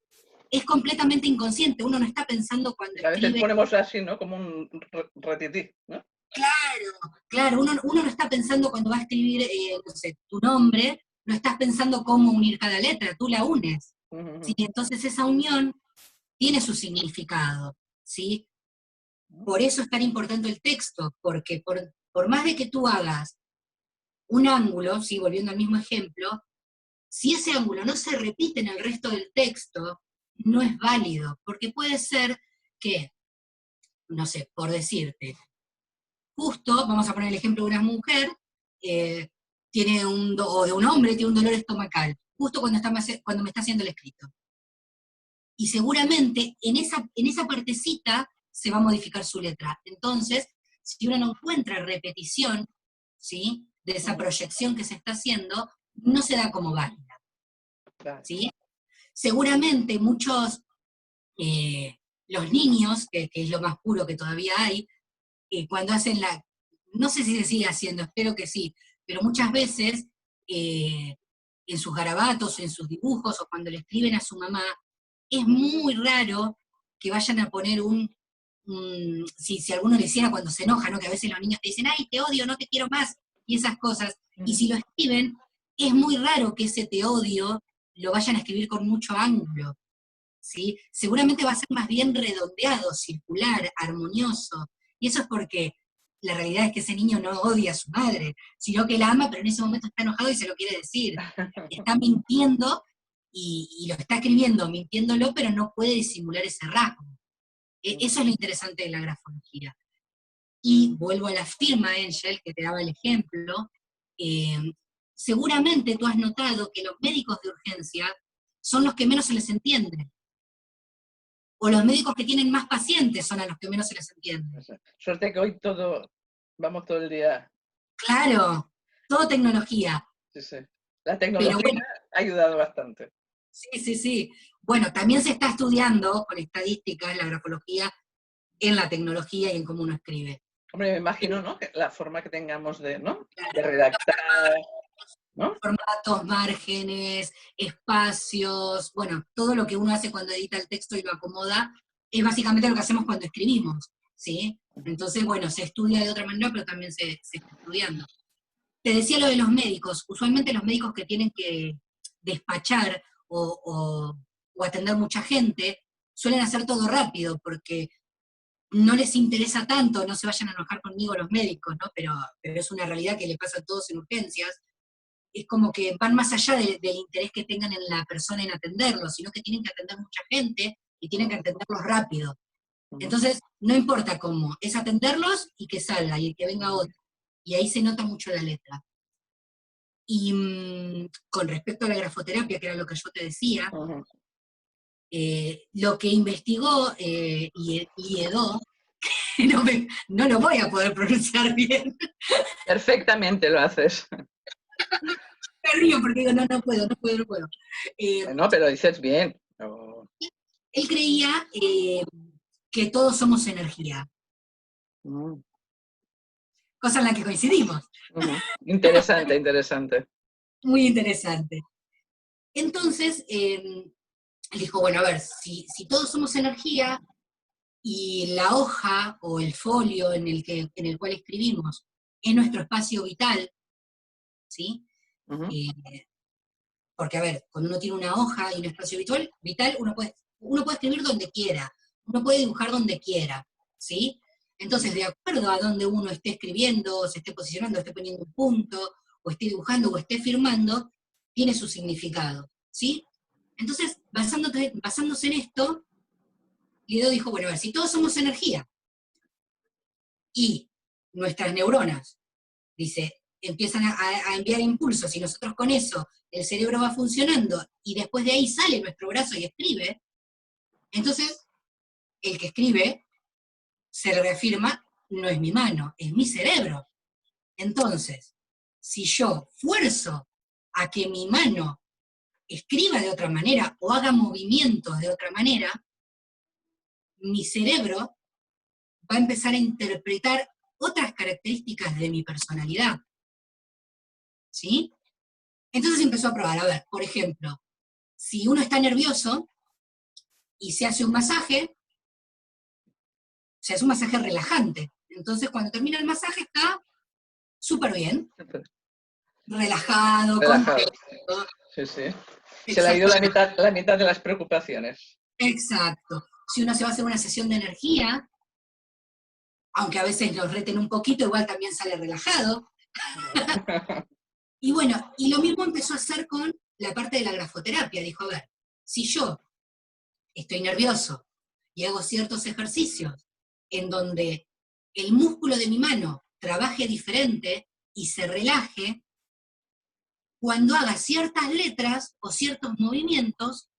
[SPEAKER 2] es completamente inconsciente, uno no está pensando cuando
[SPEAKER 1] A veces
[SPEAKER 2] escribe.
[SPEAKER 1] ponemos así, ¿no? Como un ratití, ¿no?
[SPEAKER 2] Claro, uno no está pensando cuando va a escribir, no sé, tu nombre, no estás pensando cómo unir cada letra, tú la unes, ¿sí? Entonces esa unión tiene su significado, ¿sí? Por eso es tan importante el texto, porque por más de que tú hagas un ángulo, ¿sí? Volviendo al mismo ejemplo, si ese ángulo no se repite en el resto del texto, no es válido, porque puede ser que, no sé, por decirte, justo, vamos a poner el ejemplo de una mujer, eh, o de un hombre, tiene un dolor estomacal, justo cuando me está haciendo el escrito. Y seguramente en esa partecita se va a modificar su letra. Entonces, si uno no encuentra repetición, ¿sí? De esa proyección que se está haciendo, no se da como válida, ¿sí? Seguramente muchos, los niños, que es lo más puro que todavía hay, cuando hacen no sé si se sigue haciendo, espero que sí, pero muchas veces en sus garabatos, en sus dibujos, o cuando le escriben a su mamá, es muy raro que vayan a poner si alguno le hiciera cuando se enoja, ¿no? Que a veces los niños te dicen, ay, te odio, no te quiero más, y esas cosas, y si lo escriben, es muy raro que ese te odio lo vayan a escribir con mucho ángulo, ¿sí? Seguramente va a ser más bien redondeado, circular, armonioso, y eso es porque la realidad es que ese niño no odia a su madre, sino que la ama, pero en ese momento está enojado y se lo quiere decir. Está mintiendo y lo está escribiendo mintiéndolo, pero no puede disimular ese rasgo. Eso es lo interesante de la grafología. Y vuelvo a la firma, Angel, que te daba el ejemplo. eh, Seguramente tú has notado que los médicos de urgencia son los que menos se les entiende, o los médicos que tienen más pacientes son a los que menos se les entiende.
[SPEAKER 1] Suerte que hoy vamos todo el día.
[SPEAKER 2] Claro, todo tecnología.
[SPEAKER 1] Sí, sí. La
[SPEAKER 2] Pero
[SPEAKER 1] tecnología
[SPEAKER 2] bueno,
[SPEAKER 1] ha ayudado bastante.
[SPEAKER 2] sí. Bueno, también se está estudiando con estadísticas la grafología en la tecnología y en cómo uno escribe.
[SPEAKER 1] Hombre, me imagino, ¿no? Que la forma que tengamos ¿no? De redactar, ¿no?
[SPEAKER 2] Formatos, márgenes, espacios, bueno, todo lo que uno hace cuando edita el texto y lo acomoda, es básicamente lo que hacemos cuando escribimos, ¿sí? Entonces, bueno, se estudia de otra manera, pero también se está estudiando. Te decía lo de los médicos, usualmente los médicos que tienen que despachar o atender mucha gente, suelen hacer todo rápido, porque no les interesa tanto, no se vayan a enojar conmigo los médicos, ¿no? Pero es una realidad que le pasa a todos en urgencias. Es como que van más allá del interés que tengan en la persona en atenderlo, sino que tienen que atender mucha gente y tienen que atenderlos rápido. Entonces, no importa cómo, es atenderlos y que salga, y que venga otro. Y ahí se nota mucho la letra. Y con respecto a la grafoterapia, que era lo que yo te decía, lo que investigó Liedó, no lo voy a poder pronunciar bien.
[SPEAKER 1] Perfectamente lo haces.
[SPEAKER 2] Me río porque digo, no puedo.
[SPEAKER 1] No, pero dices bien. Oh.
[SPEAKER 2] Él creía que todos somos energía, cosa en la que coincidimos.
[SPEAKER 1] Interesante.
[SPEAKER 2] Muy interesante. Entonces, él dijo, bueno, a ver, si todos somos energía, y la hoja o el folio en el cual escribimos es nuestro espacio vital, ¿sí?
[SPEAKER 1] Ujú.
[SPEAKER 2] Porque, a ver, cuando uno tiene una hoja y un espacio vital uno puede escribir donde quiera, uno puede dibujar donde quiera, ¿sí? Entonces, de acuerdo a donde uno esté escribiendo, se esté posicionando, esté poniendo un punto, o esté dibujando, o esté firmando, tiene su significado, ¿sí? Entonces, basándose en esto, Lido dijo, bueno, a ver, si todos somos energía, y nuestras neuronas, dice, empiezan a enviar impulsos y nosotros con eso el cerebro va funcionando y después de ahí sale nuestro brazo y escribe, entonces el que escribe se reafirma, no es mi mano, es mi cerebro. Entonces, si yo fuerzo a que mi mano escriba de otra manera o haga movimientos de otra manera, mi cerebro va a empezar a interpretar otras características de mi personalidad, ¿sí? Entonces empezó a probar, a ver, por ejemplo, si uno está nervioso y se hace un masaje relajante. Entonces cuando termina el masaje está súper bien, relajado,
[SPEAKER 1] Relajado.
[SPEAKER 2] contento.
[SPEAKER 1] Sí, sí. Se le ha ido
[SPEAKER 2] Exactamente.
[SPEAKER 1] la mitad de las preocupaciones.
[SPEAKER 2] Exacto. Si uno se va a hacer una sesión de energía, aunque a veces los reten un poquito, igual también sale relajado. Y bueno, y lo mismo empezó a hacer con la parte de la grafoterapia. Dijo, a ver, si yo estoy nervioso y hago ciertos ejercicios en donde el músculo de mi mano trabaje diferente y se relaje, cuando haga ciertas letras o ciertos movimientos,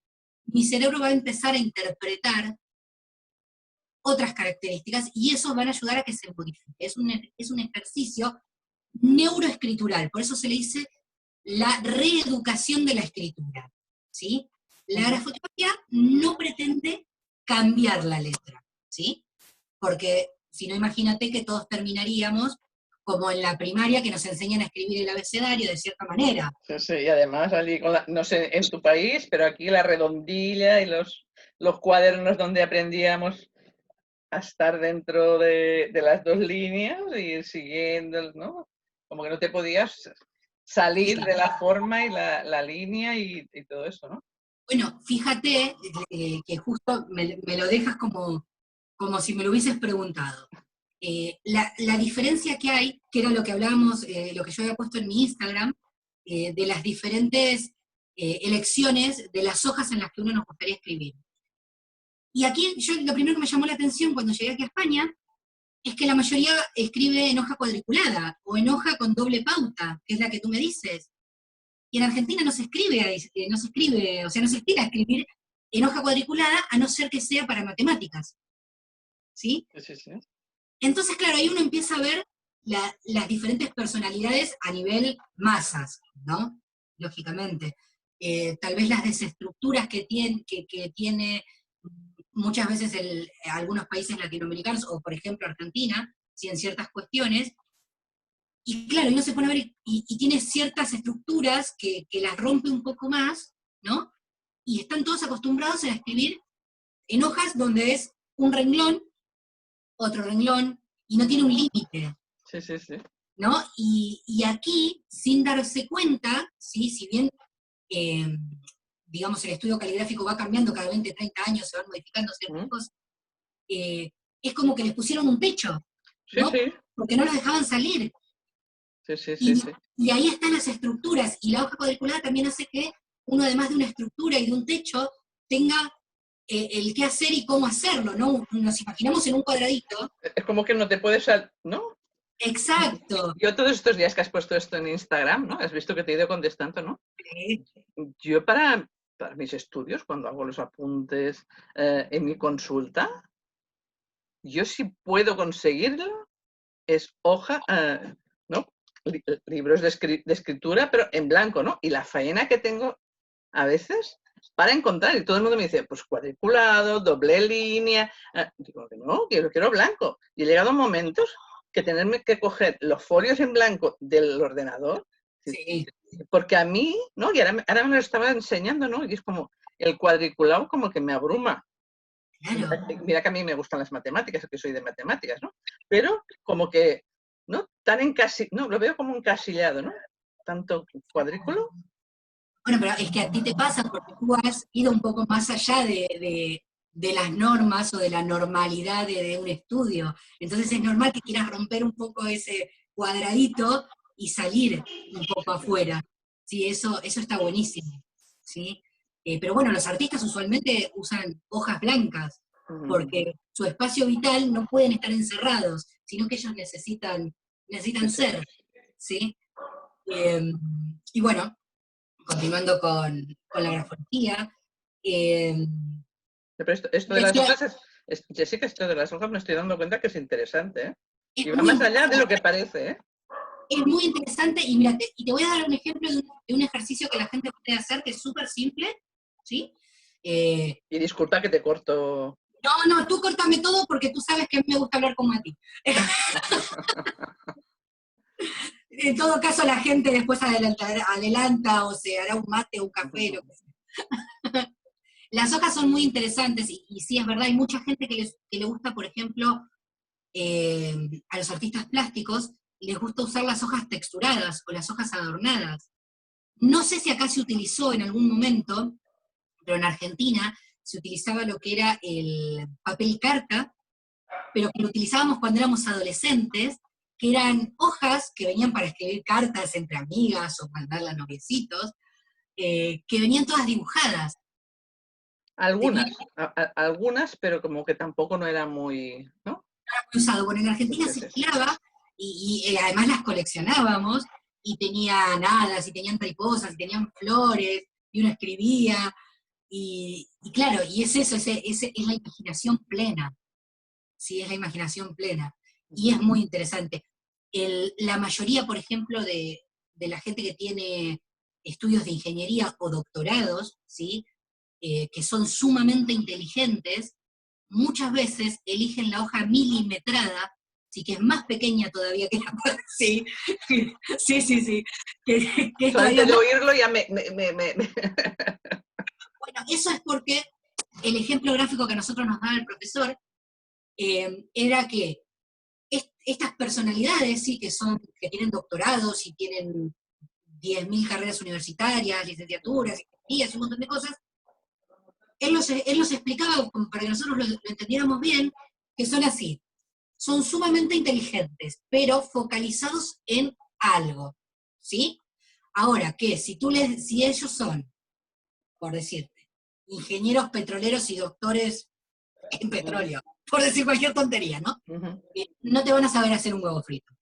[SPEAKER 2] mi cerebro va a empezar a interpretar otras características y esos van a ayudar a que se modifique. Es un ejercicio neuroescritural, por eso se le dice la reeducación de la escritura, ¿sí? La grafoterapia no pretende cambiar la letra, ¿sí? Porque si no, imagínate que todos terminaríamos como en la primaria que nos enseñan a escribir el abecedario de cierta manera.
[SPEAKER 1] Sí, sí, y además allí con no sé en tu país, pero aquí la redondilla y los cuadernos donde aprendíamos a estar dentro de las dos líneas y ir siguiendo, ¿no? Como que no te podías salir de la forma y la línea y todo eso, ¿no?
[SPEAKER 2] Bueno, fíjate que justo me lo dejas como si me lo hubieses preguntado. La diferencia que hay, que era lo que hablábamos, lo que yo había puesto en mi Instagram, de las diferentes elecciones de las hojas en las que uno nos gustaría escribir. Y aquí yo lo primero que me llamó la atención cuando llegué aquí a España es que la mayoría escribe en hoja cuadriculada o en hoja con doble pauta, que es la que tú me dices. Y en Argentina no se escribe, o sea, no se estira a escribir en hoja cuadriculada a no ser que sea para matemáticas, ¿sí?
[SPEAKER 1] Sí, sí, sí.
[SPEAKER 2] Entonces, claro, ahí uno empieza a ver las diferentes personalidades a nivel masas, ¿no? Lógicamente. Tal vez las desestructuras que tiene muchas veces algunos países latinoamericanos, o por ejemplo Argentina, ¿sí? En ciertas cuestiones, y claro, y uno se pone a ver y tiene ciertas estructuras que las rompe un poco más, ¿no? Y están todos acostumbrados a escribir en hojas donde es un renglón, otro renglón, y no tiene un límite,
[SPEAKER 1] Sí, sí, sí.
[SPEAKER 2] ¿no? Y aquí, sin darse cuenta, ¿sí? Si bien, eh, digamos, el estudio caligráfico va cambiando cada 20, 30 años, se van modificando ciertas
[SPEAKER 1] Mm.
[SPEAKER 2] cosas, eh, es como que les pusieron un techo,
[SPEAKER 1] Sí,
[SPEAKER 2] ¿no?
[SPEAKER 1] sí.
[SPEAKER 2] Porque no los dejaban salir.
[SPEAKER 1] Sí, sí, sí,
[SPEAKER 2] Y,
[SPEAKER 1] sí.
[SPEAKER 2] y ahí están las estructuras, y la hoja cuadriculada también hace que uno, además de una estructura y de un techo, tenga el qué hacer y cómo hacerlo, ¿no? Nos imaginamos en un cuadradito.
[SPEAKER 1] Es como que no te puedes, ¿no?
[SPEAKER 2] Exacto.
[SPEAKER 1] Yo todos estos días que has puesto esto en Instagram, ¿no? Has visto que te he ido contestando, ¿no? Yo para mis estudios, cuando hago los apuntes en mi consulta, yo si puedo conseguirlo, es hoja, ¿no? Libros de escritura, pero en blanco, ¿no? Y la faena que tengo a veces para encontrar, y todo el mundo me dice, pues cuadriculado, doble línea, digo que no, que lo quiero blanco. Y he llegado a momentos que tenerme que coger los folios en blanco del ordenador,
[SPEAKER 2] Sí.
[SPEAKER 1] porque a mí, ¿no? Y ahora me lo estaba enseñando, ¿no? Y es como, el cuadriculado como que me abruma.
[SPEAKER 2] Claro.
[SPEAKER 1] Mira que a mí me gustan las matemáticas, que soy de matemáticas, ¿no? Pero como que, ¿no? No, lo veo como encasillado, ¿no? Tanto cuadrículo.
[SPEAKER 2] Bueno, pero es que a ti te pasa porque tú has ido un poco más allá de las normas o de la normalidad de un estudio. Entonces es normal que quieras romper un poco ese cuadradito y salir un poco afuera. Sí, eso está buenísimo. ¿Sí? Pero bueno, los artistas usualmente usan hojas blancas, porque su espacio vital no pueden estar encerrados, sino que ellos necesitan ser. ¿Sí? Y bueno, continuando con la grafología.
[SPEAKER 1] Pero esto de las hojas Jessica, esto de las hojas me estoy dando cuenta que es interesante, ¿eh? Y va más allá de lo que parece, ¿eh?
[SPEAKER 2] Es muy interesante, y mira, te voy a dar un ejemplo de un ejercicio que la gente puede hacer, que es súper simple, ¿sí?
[SPEAKER 1] Y disculpa que te corto.
[SPEAKER 2] No, tú córtame todo porque tú sabes que a mí me gusta hablar como a ti. En todo caso, la gente después adelanta o se hará un mate o un café, lo que sea. Las hojas son muy interesantes, y sí, es verdad, hay mucha gente que le gusta, por ejemplo, a los artistas plásticos, les gusta usar las hojas texturadas o las hojas adornadas. No sé si acá se utilizó en algún momento, pero en Argentina se utilizaba lo que era el papel carta, pero que lo utilizábamos cuando éramos adolescentes, que eran hojas que venían para escribir cartas entre amigas o mandarlas a noviecitos, que venían todas dibujadas.
[SPEAKER 1] Algunas, pero como que tampoco no era muy, ¿no?
[SPEAKER 2] Usado. Bueno, en Argentina se estilaba, y además las coleccionábamos, y tenían hadas, y tenían mariposas, y tenían flores, y uno escribía, y claro, y es eso, es la imaginación plena, sí, es la imaginación plena, y es muy interesante. La mayoría, por ejemplo, de la gente que tiene estudios de ingeniería o doctorados, ¿sí? Que son sumamente inteligentes, muchas veces eligen la hoja milimetrada, sí, que es más pequeña todavía que la sí, sí, que es
[SPEAKER 1] Solamente de
[SPEAKER 2] más.
[SPEAKER 1] oírlo ya
[SPEAKER 2] Bueno, eso es porque el ejemplo gráfico que a nosotros nos daba el profesor era que estas personalidades, sí, que tienen doctorados y tienen 10.000 carreras universitarias, licenciaturas, ingenierías, un montón de cosas, él nos explicaba, para que nosotros lo entendiéramos bien, que son así. Son sumamente inteligentes, pero focalizados en algo, ¿sí? Ahora, que si ellos son, por decirte, ingenieros petroleros y doctores en petróleo, por decir cualquier tontería, ¿no? No te van a saber hacer un huevo frito.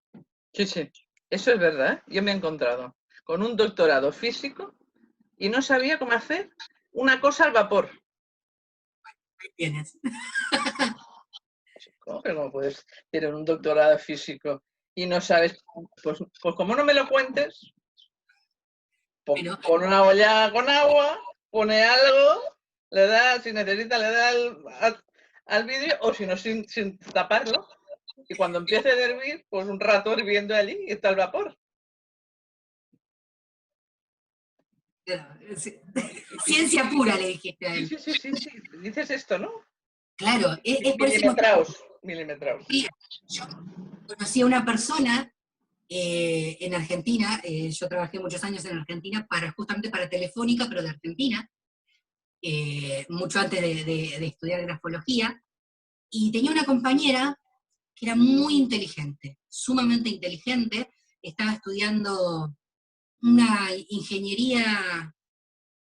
[SPEAKER 1] Sí, sí, eso es verdad. Yo me he encontrado con un doctorado físico y no sabía cómo hacer una cosa al vapor.
[SPEAKER 2] Ahí tienes.
[SPEAKER 1] ¿Cómo puedes tener un doctorado físico y no sabes? Pues como no me lo cuentes,
[SPEAKER 2] Bueno,
[SPEAKER 1] pon una olla con agua, pone algo, le da, si necesita, le da al vidrio, o si no, sin taparlo. Y cuando empiece a hervir, pues un rato hirviendo allí y está el vapor.
[SPEAKER 2] ciencia pura, le dijiste a él.
[SPEAKER 1] Sí. Dices esto, ¿no?
[SPEAKER 2] Claro, es por ese motivo.
[SPEAKER 1] Milimetrados.
[SPEAKER 2] Yo conocí a una persona en Argentina, yo trabajé muchos años en Argentina, justamente para Telefónica, pero de Argentina, mucho antes de estudiar grafología, y tenía una compañera que era muy inteligente, sumamente inteligente, estaba estudiando una ingeniería,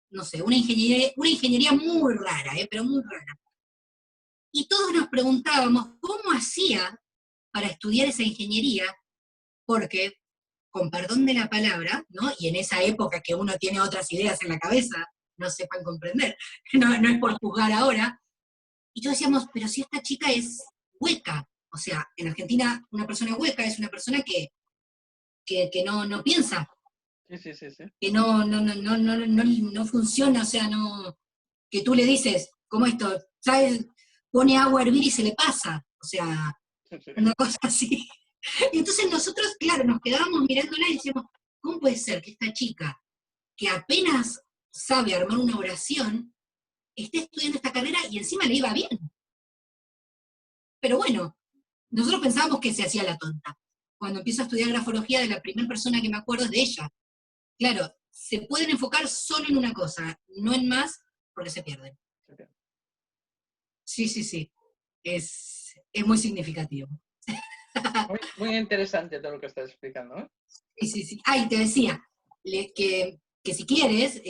[SPEAKER 2] no sé, una ingeniería muy rara, pero muy rara. Y todos nos preguntábamos cómo hacía para estudiar esa ingeniería, porque, con perdón de la palabra, ¿no? Y en esa época que uno tiene otras ideas en la cabeza, no sepan comprender, no es por juzgar ahora, y todos decíamos, pero si esta chica es hueca, o sea, en Argentina una persona hueca es una persona que no piensa,
[SPEAKER 1] Sí.
[SPEAKER 2] que no funciona, o sea, no, que tú le dices, como esto, ¿sabes? Pone agua a hervir y se le pasa, o sea, una cosa así. Y entonces nosotros, claro, nos quedábamos mirándola y decíamos, ¿cómo puede ser que esta chica, que apenas sabe armar una oración, esté estudiando esta carrera y encima le iba bien? pero bueno, nosotros pensábamos que se hacía la tonta. Cuando empiezo a estudiar grafología, de la primera persona que me acuerdo es de ella. Claro, se pueden enfocar solo en una cosa, no en más, porque se pierden. Sí, sí, sí. Es muy significativo.
[SPEAKER 1] Muy interesante todo lo que estás explicando, ¿eh?
[SPEAKER 2] Sí, sí, sí. Ah, y te decía, que si quieres,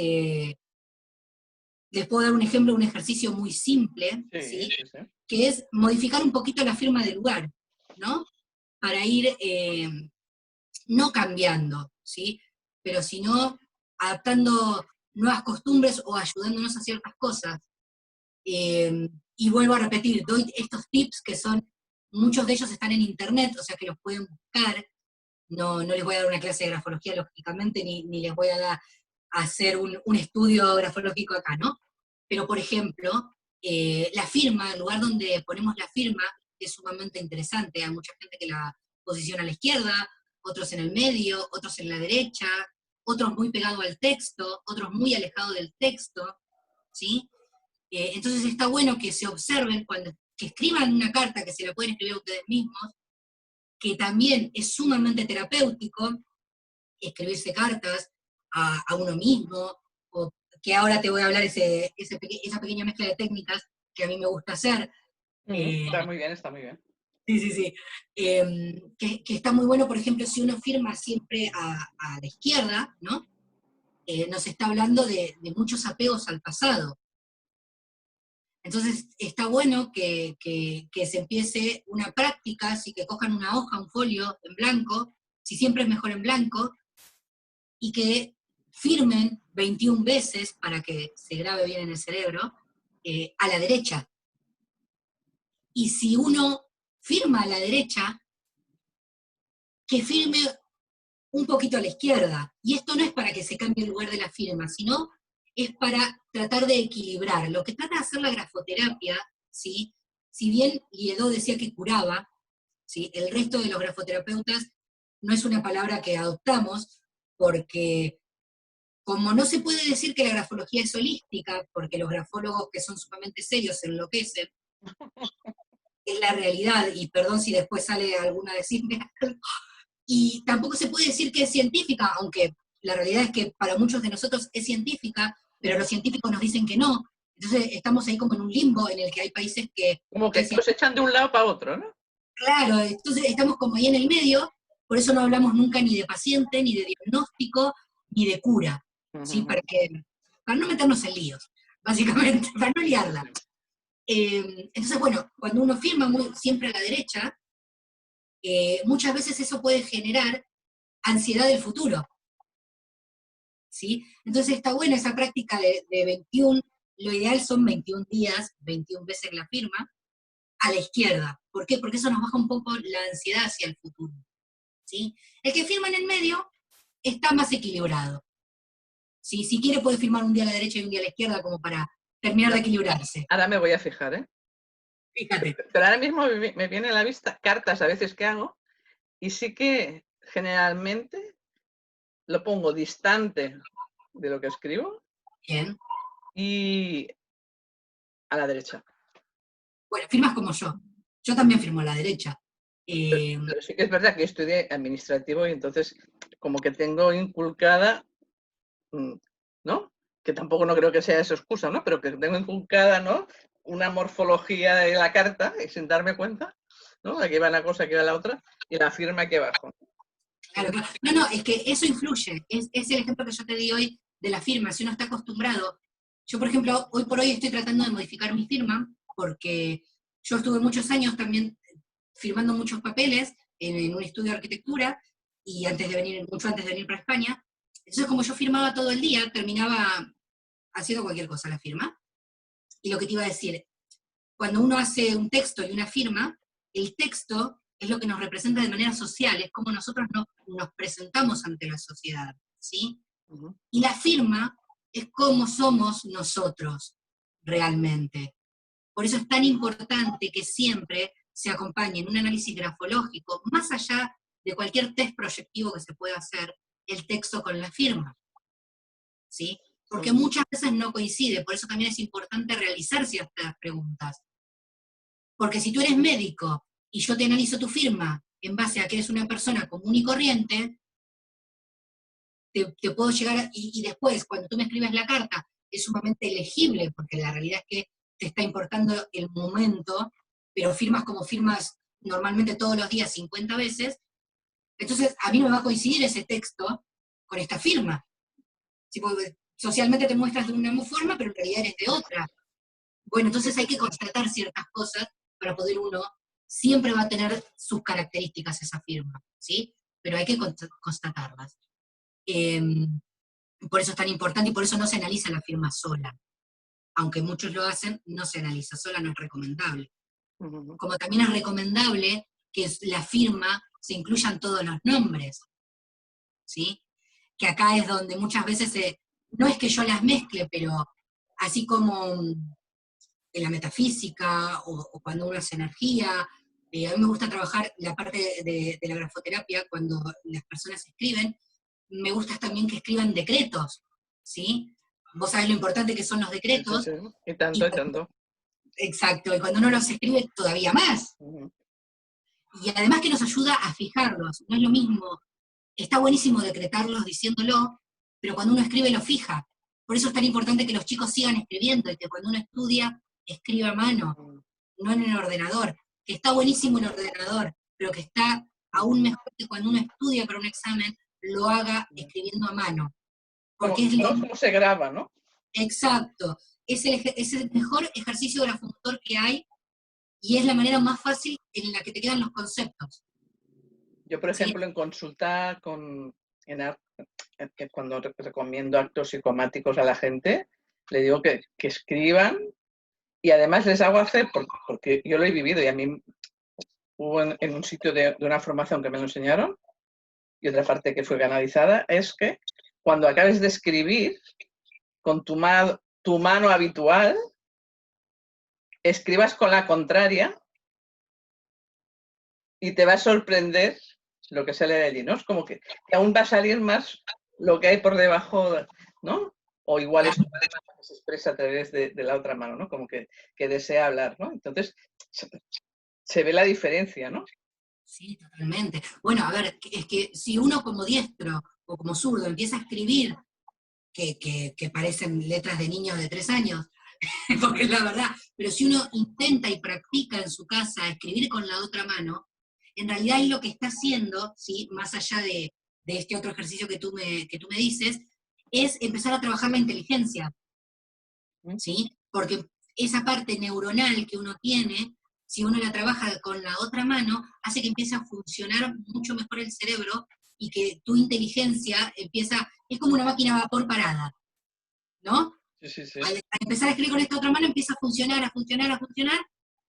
[SPEAKER 2] les puedo dar un ejemplo de un ejercicio muy simple,
[SPEAKER 1] Sí,
[SPEAKER 2] ¿sí?
[SPEAKER 1] sí, sí.
[SPEAKER 2] Que es modificar un poquito la firma del lugar, ¿no? Para ir no cambiando, ¿sí? Pero sino adaptando nuevas costumbres o ayudándonos a ciertas cosas. Y vuelvo a repetir, doy estos tips que son, muchos de ellos están en internet, o sea que los pueden buscar. No, no les voy a dar una clase de grafología, lógicamente, ni les voy a hacer un estudio grafológico acá, ¿no? Pero, por ejemplo, la firma, el lugar donde ponemos la firma, es sumamente interesante. Hay mucha gente que la posiciona a la izquierda, otros en el medio, otros en la derecha, otros muy pegados al texto, otros muy alejados del texto, ¿sí? Entonces está bueno que se observen que escriban una carta, que se la pueden escribir a ustedes mismos, que también es sumamente terapéutico escribirse cartas a uno mismo, o que ahora te voy a hablar esa pequeña mezcla de técnicas que a mí me gusta hacer. Eh,
[SPEAKER 1] Está muy bien, está muy bien.
[SPEAKER 2] sí, sí, sí. Que está muy bueno, por ejemplo, si uno firma siempre a la izquierda, ¿no? Nos está hablando de muchos apegos al pasado. Entonces está bueno que se empiece una práctica, así que cojan una hoja, un folio en blanco, si siempre es mejor en blanco, y que firmen 21 veces para que se grabe bien en el cerebro, a la derecha. Y si uno firma a la derecha, que firme un poquito a la izquierda. Y esto no es para que se cambie el lugar de la firma, sino es para tratar de equilibrar. Lo que trata de hacer la grafoterapia, ¿sí? Si bien Liedó decía que curaba, ¿sí? El resto de los grafoterapeutas no es una palabra que adoptamos, porque como no se puede decir que la grafología es holística, porque los grafólogos que son sumamente serios se enloquecen, es la realidad, y perdón si después sale alguna a decirme, y tampoco se puede decir que es científica, aunque la realidad es que para muchos de nosotros es científica, pero los científicos nos dicen que no. Entonces estamos ahí como en un limbo en el que hay países
[SPEAKER 1] Como
[SPEAKER 2] que
[SPEAKER 1] que los echan de un lado para otro, ¿no?
[SPEAKER 2] claro, entonces estamos como ahí en el medio, por eso no hablamos nunca ni de paciente, ni de diagnóstico, ni de cura, ¿sí? Para no meternos en líos, básicamente, para no liarla. Entonces, bueno, cuando uno firma siempre a la derecha, muchas veces eso puede generar ansiedad del futuro, ¿sí? Entonces está buena esa práctica de 21, lo ideal son 21 días, 21 veces la firma, a la izquierda. ¿Por qué? Porque eso nos baja un poco la ansiedad hacia el futuro, ¿sí? El que firma en el medio está más equilibrado, ¿sí? Si quiere puede firmar un día a la derecha y un día a la izquierda como para terminar de equilibrarse.
[SPEAKER 1] Ahora me voy a fijar, ¿eh?
[SPEAKER 2] Fíjate.
[SPEAKER 1] Pero ahora mismo me viene a la vista cartas a veces que hago y sí que generalmente lo pongo distante de lo que escribo
[SPEAKER 2] Bien.
[SPEAKER 1] y a la derecha.
[SPEAKER 2] Bueno, firmas como yo. Yo también firmo a la derecha.
[SPEAKER 1] Pero sí que es verdad que estudié administrativo y entonces como que tengo inculcada, ¿no? Que tampoco no creo que sea eso excusa, ¿no? Pero que tengo inculcada, ¿no? Una morfología de la carta y sin darme cuenta, ¿no? Aquí va una cosa, aquí va la otra y la firma aquí abajo.
[SPEAKER 2] Claro, claro. No, no, es que eso influye. Es el ejemplo que yo te di hoy de la firma. Si uno está acostumbrado. Yo, por ejemplo, hoy por hoy estoy tratando de modificar mi firma porque yo estuve muchos años también firmando muchos papeles en un estudio de arquitectura y mucho antes de venir para España. Entonces, como yo firmaba todo el día, terminaba haciendo cualquier cosa la firma. Y lo que te iba a decir, cuando uno hace un texto y una firma, el texto es lo que nos representa de manera social, es como nosotros nos presentamos ante la sociedad, ¿sí?
[SPEAKER 1] Uh-huh.
[SPEAKER 2] Y la firma es cómo somos nosotros realmente. Por eso es tan importante que siempre se acompañe en un análisis grafológico, más allá de cualquier test proyectivo que se pueda hacer, el texto con la firma, ¿sí? Porque muchas veces no coincide, por eso también es importante realizar ciertas preguntas. Porque si tú eres médico y yo te analizo tu firma en base a que eres una persona común y corriente, te puedo llegar, y después, cuando tú me escribes la carta, es sumamente legible, porque la realidad es que te está importando el momento, pero firmas como firmas normalmente todos los días 50 veces, entonces a mí no me va a coincidir ese texto con esta firma. Si socialmente te muestras de una forma, pero en realidad eres de otra. Bueno, entonces hay que constatar ciertas cosas para poder uno, siempre va a tener sus características esa firma, ¿sí? Pero hay que constatarlas. Eh, por eso es tan importante y por eso no se analiza la firma sola. Aunque muchos lo hacen, no se analiza sola, no es recomendable. Como también es recomendable que la firma se incluyan todos los nombres, ¿sí? Que acá es donde muchas veces no es que yo las mezcle, pero así como en la metafísica o cuando uno hace energía, a mí me gusta trabajar la parte de la grafoterapia cuando las personas escriben, me gusta también que escriban decretos, ¿sí? Vos sabés lo importante que son los
[SPEAKER 1] Sí, sí,
[SPEAKER 2] decretos.
[SPEAKER 1] sí. Y tanto, y tanto.
[SPEAKER 2] Exacto, y cuando uno los escribe todavía más. Y además que nos ayuda a fijarlos, no es lo mismo, está buenísimo decretarlos diciéndolo, pero cuando uno escribe lo fija. Por eso es tan importante que los chicos sigan escribiendo y que cuando uno estudia, escriba a mano, no en el ordenador, que está buenísimo el ordenador, pero que está aún mejor que cuando uno estudia para un examen, lo haga escribiendo a mano. Porque es lo
[SPEAKER 1] ¿Cómo se graba, no?
[SPEAKER 2] exacto, es el mejor ejercicio grafomotor que hay y es la manera más fácil en la que te quedan los conceptos.
[SPEAKER 1] Yo, por
[SPEAKER 2] ¿Sí?
[SPEAKER 1] ejemplo, en consulta que cuando recomiendo actos psicomáticos a la gente, le digo que escriban y además les hago hacer, porque yo lo he vivido y a mí hubo en un sitio de una formación que me lo enseñaron y otra parte que fue canalizada, es que cuando acabes de escribir con tu mano habitual, escribas con la contraria y te va a sorprender lo que sale de allí, ¿no? Es como que aún va a salir más lo que hay por debajo, ¿no? O igual es una mano que se expresa a través de la otra mano, ¿no? Como que desea hablar, ¿no? Entonces, se ve la diferencia, ¿no?
[SPEAKER 2] Sí, totalmente. Bueno, a ver, es que si uno como diestro o como zurdo empieza a escribir que parecen letras de niños de 3 años, porque es la verdad, pero si uno intenta y practica en su casa escribir con la otra mano, en realidad es lo que está haciendo, ¿sí? Más allá de este otro ejercicio que tú me dices, es empezar a trabajar la inteligencia, ¿sí? Porque esa parte neuronal que uno tiene, si uno la trabaja con la otra mano, hace que empiece a funcionar mucho mejor el cerebro y que tu inteligencia empieza, es como una máquina a vapor parada, ¿no?
[SPEAKER 1] Sí, sí, sí.
[SPEAKER 2] Al empezar a escribir con esta otra mano empieza a funcionar, a funcionar, a funcionar,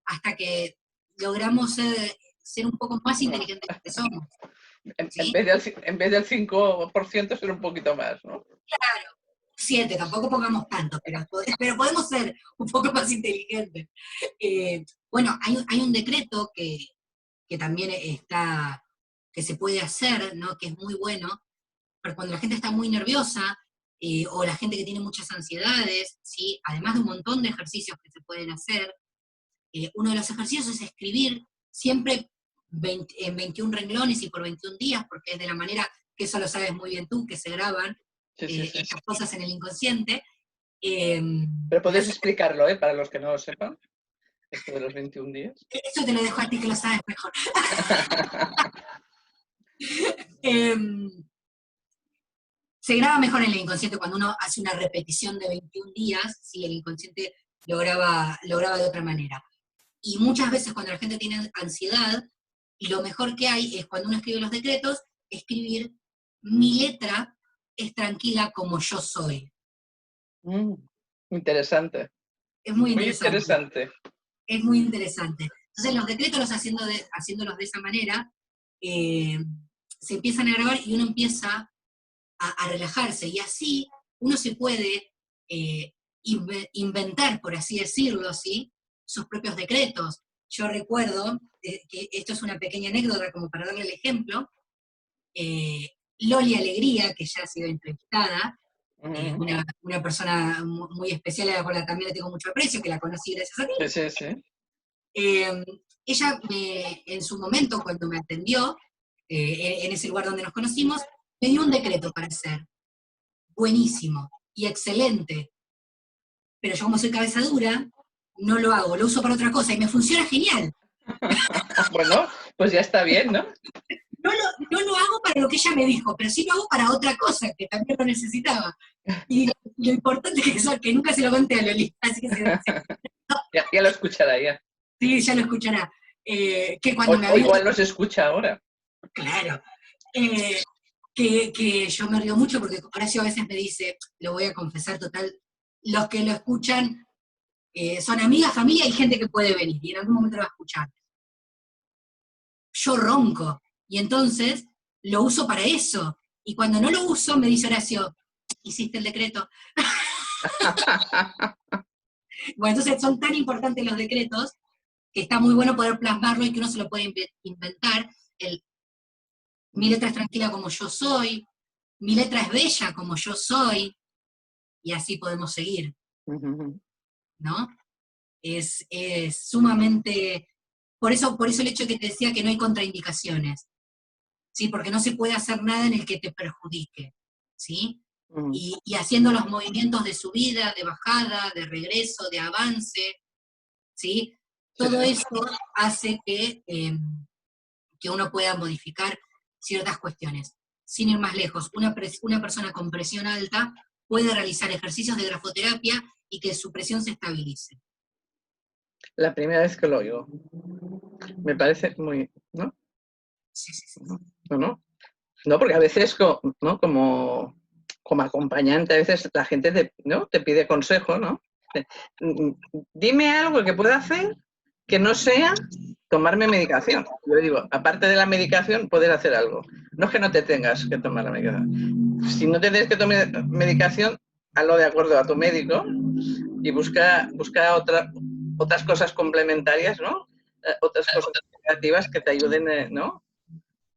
[SPEAKER 2] hasta que logramos ser un poco más inteligentes de lo que somos.
[SPEAKER 1] En
[SPEAKER 2] ¿Sí?
[SPEAKER 1] vez del 5% ser un poquito más, ¿no?
[SPEAKER 2] Claro, 7, tampoco pongamos tanto, pero podemos ser un poco más inteligentes. Bueno, hay un decreto que también está, que se puede hacer, ¿no? Que es muy bueno, pero cuando la gente está muy nerviosa, o la gente que tiene muchas ansiedades, ¿sí? Además de un montón de ejercicios que se pueden hacer, uno de los ejercicios es escribir siempre en 21 renglones y por 21 días, porque es de la manera que eso lo sabes muy bien tú, que se graban
[SPEAKER 1] Sí, sí, sí.
[SPEAKER 2] estas cosas en el inconsciente.
[SPEAKER 1] Pero podéis explicarlo, ¿eh? Para los que no lo sepan, esto de los 21 días.
[SPEAKER 2] Eso te lo dejo a ti que lo sabes mejor. Em, se graba mejor en el inconsciente cuando uno hace una repetición de 21 días, si el inconsciente lo graba de otra manera. Y muchas veces cuando la gente tiene ansiedad, lo mejor que hay es cuando uno escribe los decretos, escribir mi letra es tranquila como yo soy.
[SPEAKER 1] Interesante.
[SPEAKER 2] Es muy
[SPEAKER 1] Muy
[SPEAKER 2] interesante.
[SPEAKER 1] interesante.
[SPEAKER 2] Es muy interesante. Entonces los decretos haciéndolos de esa manera, se empiezan a grabar y uno empieza a relajarse. Y así uno se puede inventar, por así decirlo, ¿sí? Sus propios decretos. Yo recuerdo, que esto es una pequeña anécdota como para darle el ejemplo, Loli Alegría, que ya ha sido entrevistada, una persona muy especial a la cual también le tengo mucho aprecio, que la conocí gracias a ti.
[SPEAKER 1] Sí, sí, sí.
[SPEAKER 2] Eh, ella en su momento, cuando me atendió, en ese lugar donde nos conocimos, me dio un decreto para hacer, buenísimo y excelente, pero yo como soy cabeza dura, no lo hago, lo uso para otra cosa y me funciona genial.
[SPEAKER 1] Bueno, pues ya está bien, ¿no?
[SPEAKER 2] No lo hago para lo que ella me dijo, pero sí lo hago para otra cosa, que también lo necesitaba. Y lo importante es que nunca se lo conté a Loli, así que
[SPEAKER 1] Ya lo escuchará ya.
[SPEAKER 2] sí, ya lo escuchará. Que
[SPEAKER 1] O,
[SPEAKER 2] cuando me
[SPEAKER 1] o
[SPEAKER 2] había...
[SPEAKER 1] igual los escucha ahora.
[SPEAKER 2] Claro. Eh, que yo me río mucho porque Horacio a veces me dice, lo voy a confesar total, los que lo escuchan son amigas, familia y gente que puede venir, y en algún momento lo va a escuchar. Yo ronco, y entonces lo uso para eso. Y cuando no lo uso, me dice Horacio, hiciste el decreto. Bueno, entonces son tan importantes los decretos que está muy bueno poder plasmarlo y que uno se lo puede inventar. Mi letra es tranquila como yo soy, mi letra es bella como yo soy, y así podemos seguir, ¿no? Es sumamente... por eso el hecho de que te decía que no hay contraindicaciones, ¿sí? Porque no se puede hacer nada en el que te perjudique, ¿sí? Y haciendo los movimientos de subida, de bajada, de regreso, de avance, ¿sí?
[SPEAKER 1] Sí,
[SPEAKER 2] Todo
[SPEAKER 1] sí.
[SPEAKER 2] eso hace que uno pueda modificar ciertas cuestiones. Sin ir más lejos, una persona con presión alta puede realizar ejercicios de grafoterapia y que su presión se estabilice.
[SPEAKER 1] La primera vez que lo oigo. Me parece muy, ¿no?
[SPEAKER 2] Sí, sí, sí.
[SPEAKER 1] ¿No, no? No, porque a veces, ¿no? Como acompañante, a veces la gente ¿no? te pide consejo, ¿no? Dime algo que pueda hacer que no sea tomarme medicación. Yo digo, aparte de la medicación, poder hacer algo. No es que no te tengas que tomar la medicación. Si no te tienes que tomar medicación, hazlo de acuerdo a tu médico y busca otras cosas complementarias, ¿no? Otras cosas creativas que te ayuden, ¿no?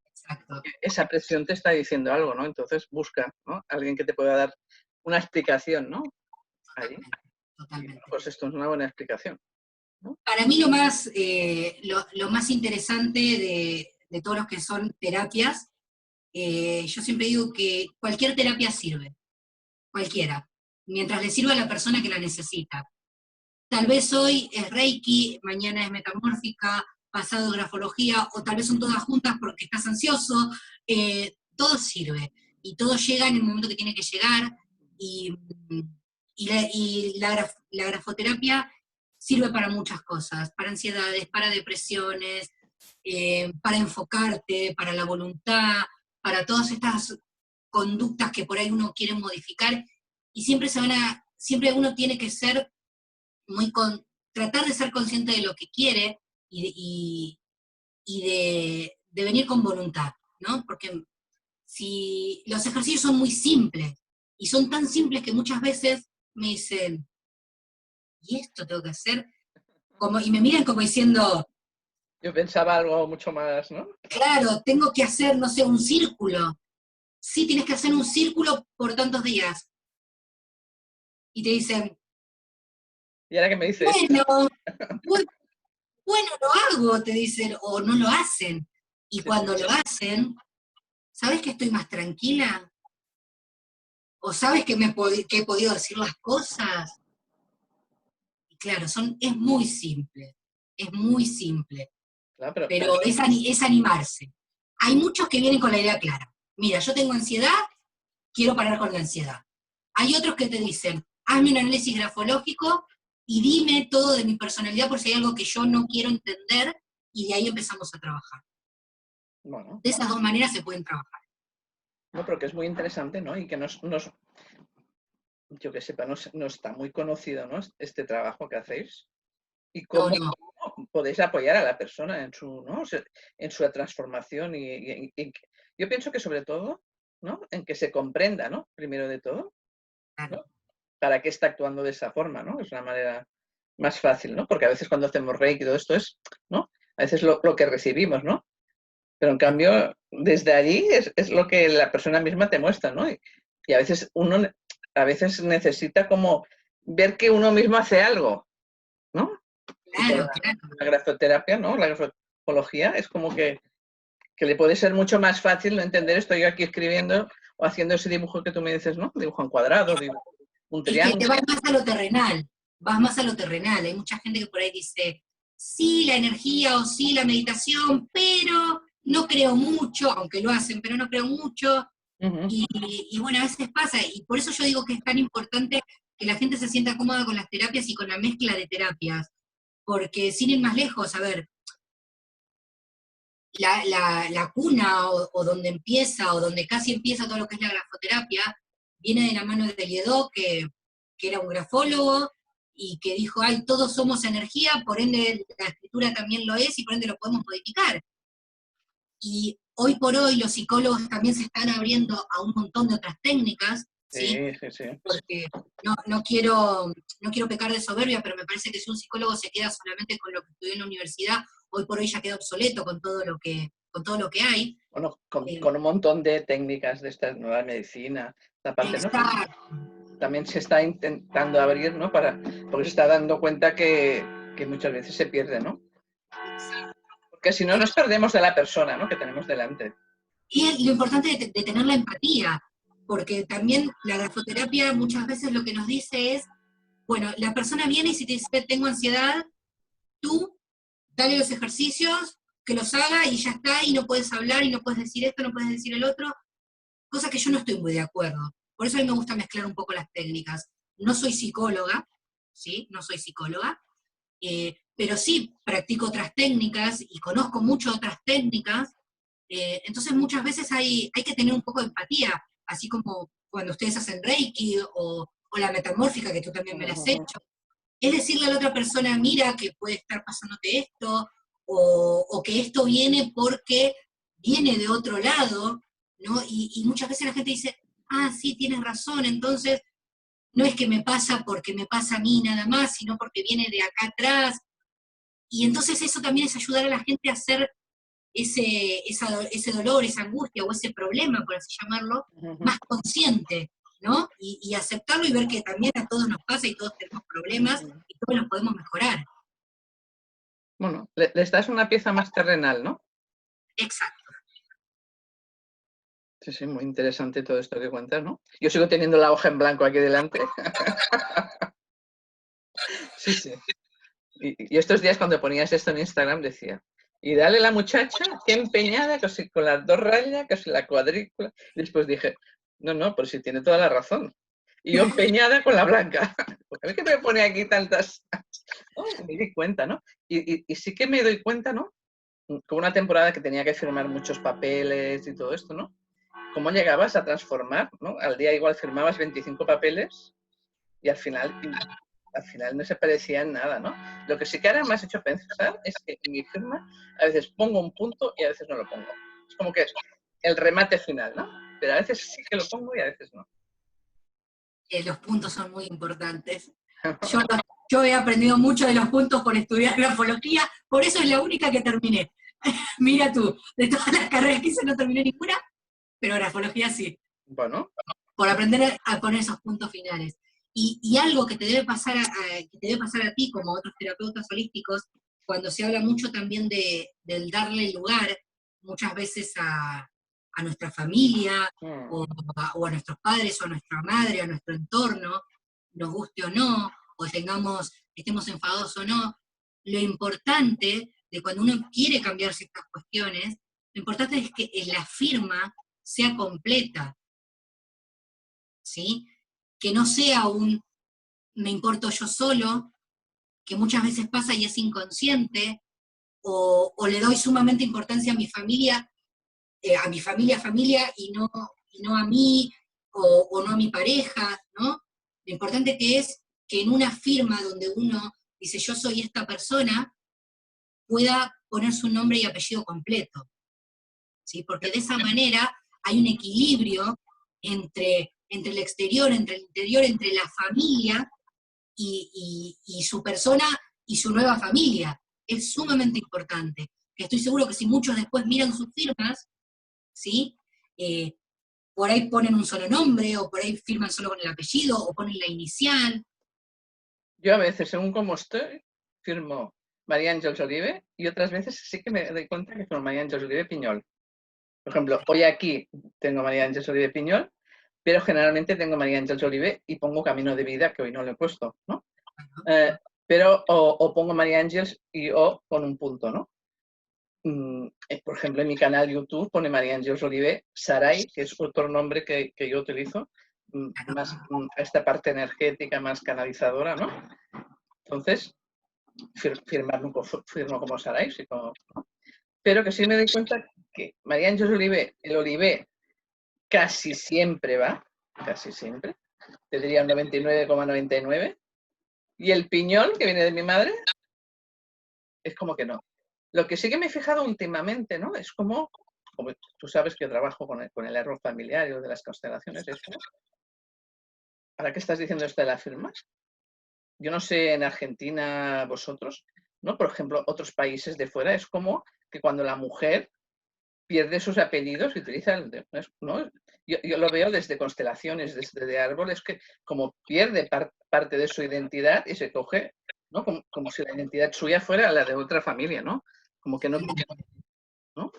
[SPEAKER 2] Exacto.
[SPEAKER 1] Esa presión te está diciendo algo, ¿no? Entonces busca, ¿no? Alguien que te pueda dar una explicación, ¿no? Ahí.
[SPEAKER 2] Totalmente.
[SPEAKER 1] Pues esto es una buena explicación, ¿no?
[SPEAKER 2] Para mí lo más interesante de todos los que son terapias, yo siempre digo que cualquier terapia sirve, cualquiera, mientras le sirva a la persona que la necesita. Tal vez hoy es Reiki, mañana es metamórfica, pasado grafología, o tal vez son todas juntas porque estás ansioso, todo sirve, y todo llega en el momento que tiene que llegar, y, la grafoterapia sirve para muchas cosas, para ansiedades, para depresiones, para enfocarte, para la voluntad, para todas estas conductas que por ahí uno quiere modificar, y siempre uno tiene que ser tratar de ser consciente de lo que quiere y de venir con voluntad, ¿no? Porque si los ejercicios son muy simples, y son tan simples que muchas veces me dicen, ¿y esto tengo que hacer? Y me miran como diciendo,
[SPEAKER 1] Yo pensaba algo mucho más, ¿no?
[SPEAKER 2] claro, tengo que hacer, no sé, un círculo. Sí, tienes que hacer un círculo por tantos días. Y te dicen,
[SPEAKER 1] ¿Y ahora qué me dices?
[SPEAKER 2] bueno, bueno, lo hago, te dicen, o no lo hacen. Y
[SPEAKER 1] Sí, sí.
[SPEAKER 2] cuando lo hacen, ¿sabes que estoy más tranquila? ¿O sabes que he podido decir las cosas? Y claro, es muy simple, es muy simple,
[SPEAKER 1] Claro, pero
[SPEAKER 2] pero es animarse. Hay muchos que vienen con la idea clara. Mira, yo tengo ansiedad, quiero parar con la ansiedad. Hay otros que te dicen, hazme un análisis grafológico y dime todo de mi personalidad por si hay algo que yo no quiero entender, y de ahí empezamos a trabajar.
[SPEAKER 1] bueno,
[SPEAKER 2] De esas dos maneras se pueden trabajar.
[SPEAKER 1] no, pero que es muy interesante, ¿no? Y que yo que sepa, no está muy conocido, ¿no? Este trabajo que hacéis. Y
[SPEAKER 2] No,
[SPEAKER 1] cómo
[SPEAKER 2] no,
[SPEAKER 1] podéis apoyar a la persona en ¿no? en su transformación. Yo pienso que sobre todo, ¿no? En que se comprenda, ¿no? Primero de todo,
[SPEAKER 2] claro.
[SPEAKER 1] ¿no? Para qué está actuando de esa forma, ¿no? Es una manera más fácil, ¿no? Porque a veces cuando hacemos Reiki y todo esto es, ¿no? A veces lo que recibimos, ¿no? Pero en cambio, desde allí es lo que la persona misma te muestra, ¿no? Y a veces a veces necesita como ver que uno mismo hace algo, ¿no? Y con
[SPEAKER 2] Claro, claro.
[SPEAKER 1] la grafoterapia, ¿no? La grafología es como que le puede ser mucho más fácil no entender, estoy yo aquí escribiendo o haciendo ese dibujo que tú me dices, ¿no? Dibujo en cuadrado, un
[SPEAKER 2] Es que te
[SPEAKER 1] triángulo.
[SPEAKER 2] vas más a lo terrenal, vas más a lo terrenal. Hay mucha gente que por ahí dice, sí, la energía o sí, la meditación, pero no creo mucho, aunque lo hacen, pero no creo mucho.
[SPEAKER 1] Ujú.
[SPEAKER 2] Y bueno, a veces pasa, y por eso yo digo que es tan importante que la gente se sienta cómoda con las terapias y con la mezcla de terapias, porque sin ir más lejos, a ver, la cuna o donde empieza o donde casi empieza todo lo que es la grafoterapia, viene de la mano de Liedó, que era un grafólogo y que dijo, ay, todos somos energía, por ende la escritura también lo es y por ende lo podemos modificar. Y hoy por hoy los psicólogos también se están abriendo a un montón de otras técnicas, ¿sí?
[SPEAKER 1] Sí, sí, sí.
[SPEAKER 2] Porque no quiero pecar de soberbia, pero me parece que si un psicólogo se queda solamente con lo que estudió en la universidad, hoy por hoy ya queda obsoleto con todo lo que hay.
[SPEAKER 1] Bueno,
[SPEAKER 2] Eh,
[SPEAKER 1] con un montón de técnicas de esta nueva medicina, la parte, ¿no?
[SPEAKER 2] exacto,
[SPEAKER 1] También se está intentando abrir, ¿no? Porque se está dando cuenta que muchas veces se pierde, ¿no? Porque si no nos perdemos de la persona, ¿no? Que tenemos delante.
[SPEAKER 2] y es lo importante de tener la empatía, porque también la grafoterapia muchas veces lo que nos dice es, bueno, la persona viene y si te dice tengo ansiedad, tú dale los ejercicios, que los haga y ya está, y no puedes hablar, y no puedes decir esto, no puedes decir el otro, cosa que yo no estoy muy de acuerdo. Por eso a mí me gusta mezclar un poco las técnicas. No soy psicóloga, ¿sí? No soy psicóloga, pero sí practico otras técnicas y conozco mucho otras técnicas, entonces muchas veces hay que tener un poco de empatía, así como cuando ustedes hacen Reiki o la metamórfica, que tú también me la has hecho, es decirle a la otra persona, mira que puede estar pasándote esto, o que esto viene porque viene de otro lado, ¿no? Y muchas veces la gente dice, ah, sí, tienes razón, entonces no es que me pasa porque me pasa a mí nada más, sino porque viene de acá atrás. Y entonces eso también es ayudar a la gente a hacer ese dolor, esa angustia o ese problema, por así llamarlo, más consciente, ¿no? Y aceptarlo y ver que también a todos nos pasa y todos tenemos problemas y todos los podemos mejorar.
[SPEAKER 1] Bueno, les das una pieza más terrenal, ¿no?
[SPEAKER 2] Exacto.
[SPEAKER 1] Sí, sí, muy interesante todo esto que cuentas, ¿no? Yo sigo teniendo la hoja en blanco aquí delante. Sí, sí. Y estos días cuando ponías esto en Instagram decía, y dale la muchacha, qué empeñada, que si con las dos rayas, que si la cuadrícula. Y después dije, no, no, pero si tiene toda la razón. Y yo empeñada con la blanca. Porque a mí que me pone aquí tantas... Oh, me di cuenta, ¿no? Y sí que me doy cuenta, ¿no? Con una temporada que tenía que firmar muchos papeles y todo esto, ¿no? ¿Cómo llegabas a transformar, ¿no? Al día igual firmabas 25 papeles y al final no se parecía en nada, ¿no? Lo que sí que ahora me has hecho pensar es que en mi firma a veces pongo un punto y a veces no lo pongo. Es como que el remate final, ¿no? Pero a veces sí que lo pongo y a veces no.
[SPEAKER 2] Los puntos son muy importantes. Yo, yo he aprendido mucho de los puntos por estudiar grafología, por eso es la única que terminé. Mira tú, de todas las carreras que hice no terminé ninguna, pero grafología sí.
[SPEAKER 1] Bueno,
[SPEAKER 2] Por aprender a poner esos puntos finales. Y algo que te debe pasar que te debe pasar a ti, como a otros terapeutas holísticos, cuando se habla mucho también del darle lugar muchas veces a nuestra familia, o a nuestros padres, o a nuestra madre, o a nuestro entorno, nos guste o no, o estemos enfadados o no, lo importante de cuando uno quiere cambiar ciertas cuestiones, lo importante es que la firma sea completa, ¿sí? Que no sea un me importo yo solo, que muchas veces pasa y es inconsciente, o le doy sumamente importancia a mi familia y no a mí, o no a mi pareja, ¿no? Lo importante que es que en una firma donde uno dice yo soy esta persona, pueda poner su nombre y apellido completo, ¿sí? Porque de esa manera hay un equilibrio entre el exterior, entre el interior, entre la familia y su persona y su nueva familia. Es sumamente importante. Que estoy seguro que si muchos después miran sus firmas, ¿sí? Eh, por ahí ponen un solo nombre, o por ahí firman solo con el apellido, o ponen la inicial.
[SPEAKER 1] yo a veces, según cómo estoy, firmo María Ángeles Olive, y otras veces sí que me doy cuenta que con María Ángeles Olive Piñol. Por ejemplo, hoy aquí tengo María Ángeles Olive Piñol, pero generalmente tengo María Ángeles Olive y pongo Camino de Vida, que hoy no lo he puesto, ¿no? Pero o pongo María Ángeles y o con un punto, ¿no? Por ejemplo, en mi canal YouTube pone María Ángeles Olive Sarai, que es otro nombre que yo utilizo, más esta parte energética, más canalizadora, ¿no? Entonces, firmo como Sarai, sí, ¿no? Pero que sí me doy cuenta que María Ángeles Olive, el Olive casi siempre va, casi siempre, te diría un 99,99, y el piñol, que viene de mi madre, es como que no. Lo que sí que me he fijado últimamente, ¿no? Es como tú sabes que yo trabajo con el error familiar y lo de las constelaciones, es como, ¿para qué estás diciendo esto de las firmas? Yo no sé en Argentina vosotros, ¿no? Por ejemplo, otros países de fuera, es como que cuando la mujer pierde sus apellidos y utiliza ¿no? Yo lo veo desde constelaciones, desde de árboles, que como pierde parte de su identidad y se coge, ¿no? Como si la identidad suya fuera la de otra familia, ¿no? Como que no, ¿no?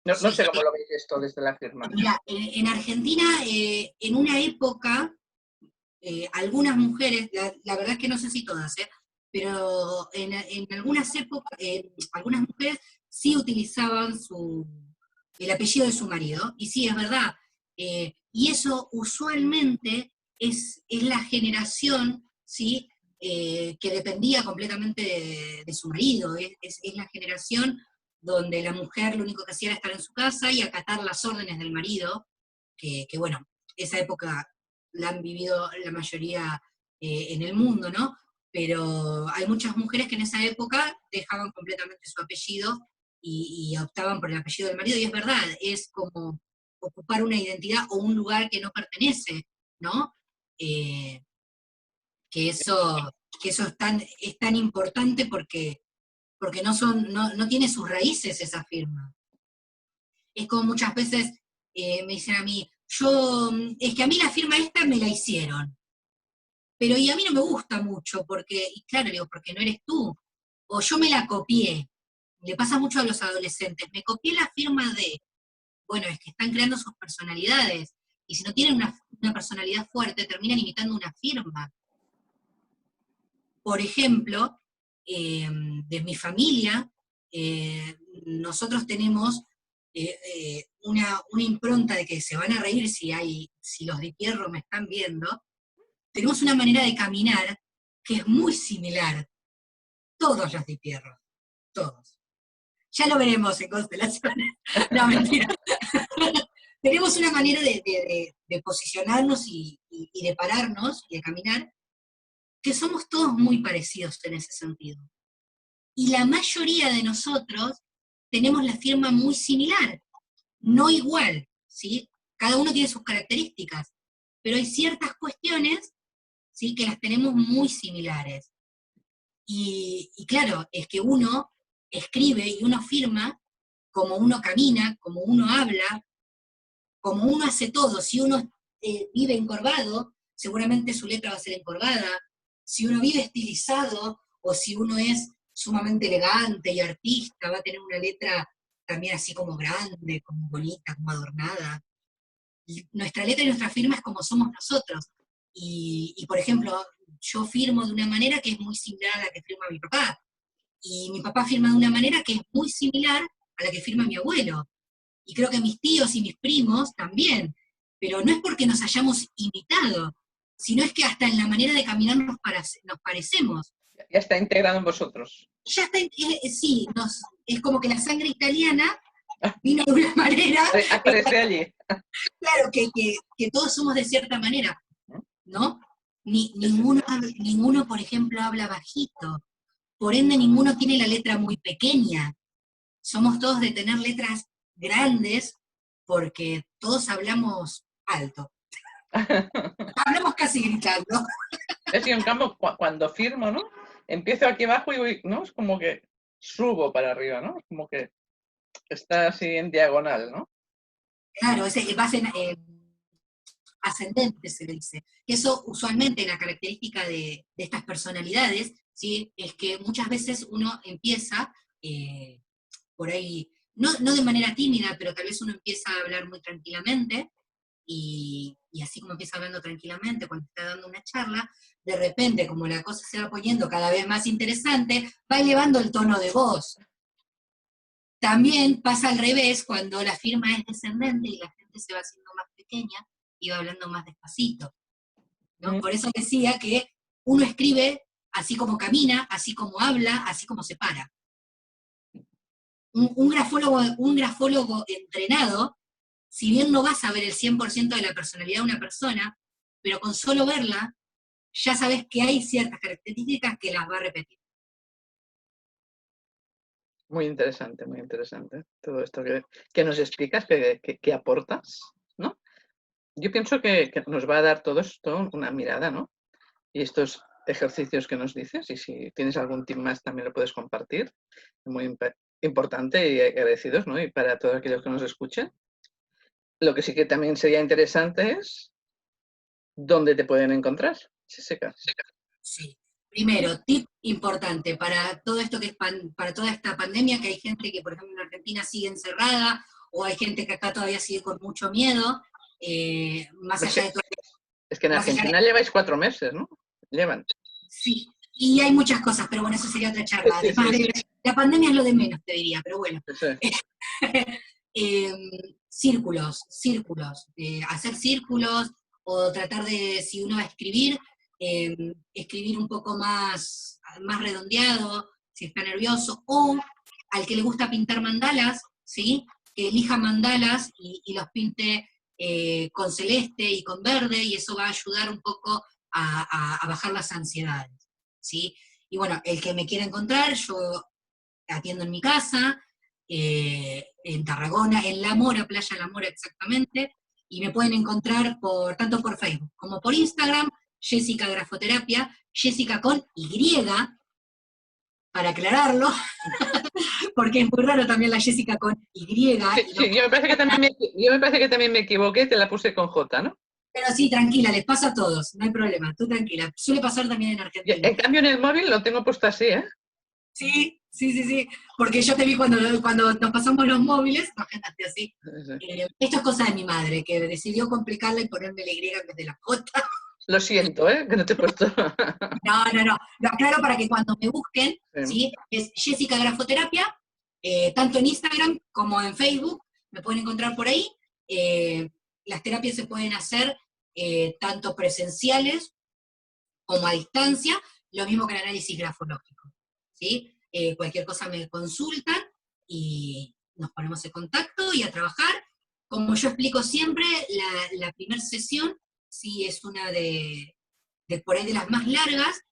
[SPEAKER 1] No
[SPEAKER 2] Sí,
[SPEAKER 1] sé
[SPEAKER 2] sí.
[SPEAKER 1] cómo lo veis esto desde la firma.
[SPEAKER 2] Mira, en Argentina, en una época, algunas mujeres, la verdad es que no sé si todas, pero en algunas épocas, algunas mujeres sí utilizaban el apellido de su marido, y sí, es verdad. Y eso usualmente es la generación, ¿sí? Que dependía completamente de su marido, es la generación donde la mujer lo único que hacía era estar en su casa y acatar las órdenes del marido, que bueno, esa época la han vivido la mayoría en el mundo, ¿no? Pero hay muchas mujeres que en esa época dejaban completamente su apellido y optaban por el apellido del marido, y es verdad, es como ocupar una identidad o un lugar que no pertenece, ¿no? Eh, que eso, que eso es tan importante porque no tiene sus raíces esa firma. Es como muchas veces me dicen a mí, es que a mí la firma esta me la hicieron, pero y a mí no me gusta mucho, porque, y claro, digo, porque no eres tú, o yo me la copié, le pasa mucho a los adolescentes, me copié la firma de, bueno, es que están creando sus personalidades, y si no tienen una personalidad fuerte, terminan imitando una firma. Por ejemplo, de mi familia, nosotros tenemos una impronta de que se van a reír si los de Pierro me están viendo, tenemos una manera de caminar que es muy similar, todos los de Pierro, todos. Ya lo veremos en constelaciones. No, mentira. Tenemos una manera de posicionarnos y de pararnos y de caminar que somos todos muy parecidos en ese sentido. Y la mayoría de nosotros tenemos la firma muy similar, no igual, ¿sí? Cada uno tiene sus características, pero hay ciertas cuestiones, ¿sí?, que las tenemos muy similares. Y claro, es que uno escribe y uno firma como uno camina, como uno habla, como uno hace todo. Si uno vive encorvado, seguramente su letra va a ser encorvada. Si uno vive estilizado o si uno es sumamente elegante y artista, va a tener una letra también así como grande, como bonita, como adornada. Y nuestra letra y nuestra firma es como somos nosotros. Por ejemplo, yo firmo de una manera que es muy similar a la que firma mi papá. Y mi papá firma de una manera que es muy similar a la que firma mi abuelo. Y creo que mis tíos y mis primos también. Pero no es porque nos hayamos imitado, sino es que hasta en la manera de caminar nos parecemos.
[SPEAKER 1] Ya está integrado en vosotros.
[SPEAKER 2] Ya está, sí, es como que la sangre italiana vino de una manera,
[SPEAKER 1] Aparece allí.
[SPEAKER 2] claro, que todos somos de cierta manera, ¿no?
[SPEAKER 1] Sí.
[SPEAKER 2] Ninguno, por ejemplo, habla bajito, por ende ninguno tiene la letra muy pequeña. Somos todos de tener letras grandes porque todos hablamos alto. Hablamos casi gritando.
[SPEAKER 1] Es que en cambio, cuando firmo, ¿no? Empiezo aquí abajo y voy, ¿no? Es como que subo para arriba, ¿no? Como que está así en diagonal, ¿no?
[SPEAKER 2] Claro, ascendente, se le dice. Eso usualmente la característica de estas personalidades, ¿sí? Es que muchas veces uno empieza por ahí, no de manera tímida, pero tal vez uno empieza a hablar muy tranquilamente, y así como empieza hablando tranquilamente cuando está dando una charla, de repente, como la cosa se va poniendo cada vez más interesante, va elevando el tono de voz. También pasa al revés cuando la firma es descendente y la gente se va haciendo más pequeña y va hablando más despacito, ¿no?
[SPEAKER 1] Mm.
[SPEAKER 2] Por eso decía que uno escribe así como camina, así como habla, así como se para. Un grafólogo entrenado, si bien no vas a ver el 100% de la personalidad de una persona, pero con solo verla, ya sabes que hay ciertas características que las va a repetir.
[SPEAKER 1] Muy interesante. Todo esto que nos explicas, que aportas, ¿no? Yo pienso que nos va a dar todo esto una mirada, ¿no? Y estos ejercicios que nos dices, y si tienes algún tip más también lo puedes compartir, muy importante y agradecidos, ¿no? Y para todos aquellos que nos escuchen. Lo que sí que también sería interesante es dónde te pueden encontrar, Jessica.
[SPEAKER 2] Sí. Primero, tip importante para todo esto que es para toda esta pandemia, que hay gente que, por ejemplo, en Argentina sigue encerrada, o hay gente que acá todavía sigue con mucho miedo, más
[SPEAKER 1] Pues
[SPEAKER 2] allá de todo,
[SPEAKER 1] es que en
[SPEAKER 2] más allá de,
[SPEAKER 1] Argentina lleváis 4 meses, ¿no? Llevan.
[SPEAKER 2] sí, y hay muchas cosas, pero bueno, eso sería otra charla.
[SPEAKER 1] Sí,
[SPEAKER 2] Además
[SPEAKER 1] sí,
[SPEAKER 2] de, la pandemia es lo de menos, te diría, pero bueno.
[SPEAKER 1] sí.
[SPEAKER 2] Eh, círculos, hacer círculos, o tratar de, si uno va a escribir, escribir un poco más redondeado, si está nervioso, o al que le gusta pintar mandalas, ¿sí? Que elija mandalas y los pinte con celeste y con verde, y eso va a ayudar un poco a bajar las ansiedades, ¿sí? Y bueno, el que me quiera encontrar, yo atiendo en mi casa, en Tarragona, en La Mora, Playa La Mora exactamente, y me pueden encontrar tanto por Facebook como por Instagram, Jessica Grafoterapia, Jessica con Y, para aclararlo, porque es muy raro también la Jessica con Y.
[SPEAKER 1] Sí,
[SPEAKER 2] Y no
[SPEAKER 1] sí, yo me parece que también me equivoqué y te la puse con J, ¿no?
[SPEAKER 2] Pero sí, tranquila, les pasa a todos, no hay problema, tú tranquila. Suele pasar también en Argentina.
[SPEAKER 1] En cambio en el móvil lo tengo puesto así, ¿eh?
[SPEAKER 2] Sí, sí, sí, sí, porque yo te vi cuando nos pasamos los móviles, no generaste así.
[SPEAKER 1] Sí.
[SPEAKER 2] Esto es cosa de mi madre, que decidió complicarla y ponerme la Y en vez de la J.
[SPEAKER 1] Lo siento, ¿eh? Que no te he puesto.
[SPEAKER 2] No, no, no. Lo aclaro para que cuando me busquen,
[SPEAKER 1] Sí.
[SPEAKER 2] ¿sí? Es Jessica Grafoterapia, tanto en Instagram como en Facebook, me pueden encontrar por ahí. Eh, las terapias se pueden hacer tanto presenciales como a distancia, lo mismo que el análisis grafológico, ¿sí? Cualquier cosa me consultan y nos ponemos en contacto y a trabajar. Como yo explico siempre, la primera sesión sí es una de por ahí de las más largas,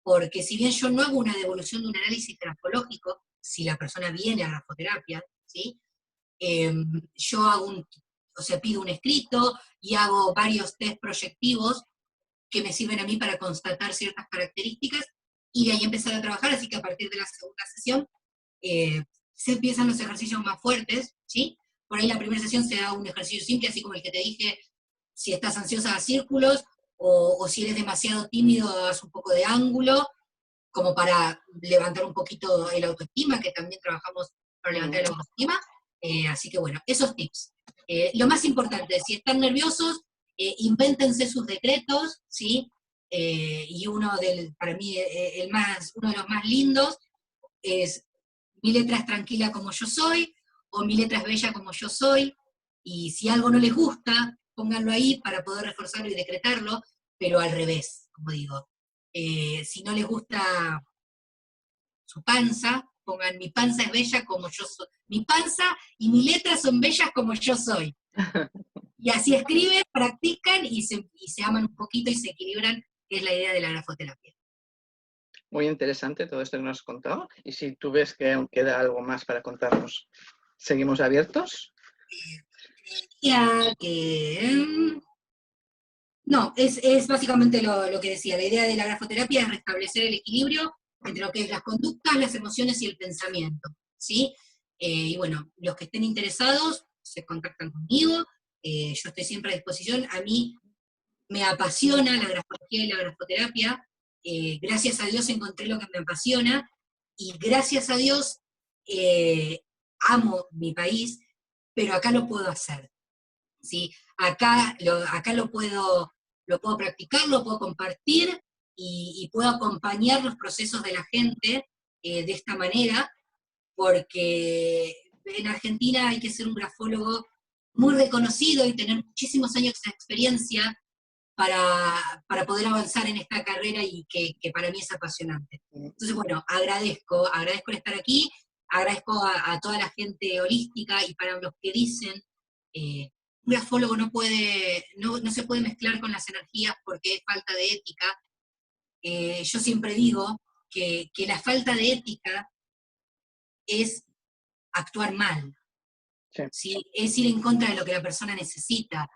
[SPEAKER 2] porque si bien yo no hago una devolución de un análisis grafológico, si la persona viene a grafoterapia, ¿sí? Yo o sea, pido un escrito y hago varios test proyectivos que me sirven a mí para constatar ciertas características y de ahí empezar a trabajar, así que a partir de la segunda sesión se empiezan los ejercicios más fuertes, ¿sí? Por ahí la primera sesión se da un ejercicio simple, así como el que te dije, si estás ansiosa, haz círculos, o si eres demasiado tímido, haz un poco de ángulo, como para levantar un poquito el autoestima, que también trabajamos para levantar el autoestima. Así que bueno, esos tips. Lo más importante, si están nerviosos, invéntense sus decretos, ¿sí? Y para mí, uno de los más lindos es: mi letra es tranquila como yo soy, o mi letra es bella como yo soy, y si algo no les gusta, pónganlo ahí para poder reforzarlo y decretarlo, pero al revés, como digo. Si no les gusta su panza, pongan: mi panza es bella como yo soy. Mi panza y mi letra son bellas como yo soy. Y así escriben, practican y se aman un poquito y se equilibran, que es la idea de la grafoterapia.
[SPEAKER 1] Muy interesante todo esto que nos has contado. Y si tú ves que aún queda algo más para contarnos, seguimos abiertos.
[SPEAKER 2] Ya que... No, es básicamente lo que decía. La idea de la grafoterapia es restablecer el equilibrio entre lo que es las conductas, las emociones y el pensamiento, ¿sí? Y bueno, los que estén interesados se contactan conmigo, yo estoy siempre a disposición. A mí me apasiona la grafología y la grafoterapia, gracias a Dios encontré lo que me apasiona, y gracias a Dios amo mi país, pero acá lo puedo hacer, ¿sí? Acá lo puedo practicar, lo puedo compartir, y puedo acompañar los procesos de la gente de esta manera, porque en Argentina hay que ser un grafólogo muy reconocido y tener muchísimos años de experiencia para poder avanzar en esta carrera, y que para mí es apasionante. Entonces, bueno, agradezco el estar aquí, agradezco a toda la gente holística, y para los que dicen, un grafólogo no se puede mezclar con las energías porque es falta de ética. Yo siempre digo que la falta de ética es actuar mal,
[SPEAKER 1] Sí.
[SPEAKER 2] ¿sí? Es ir en contra de lo que la persona necesita,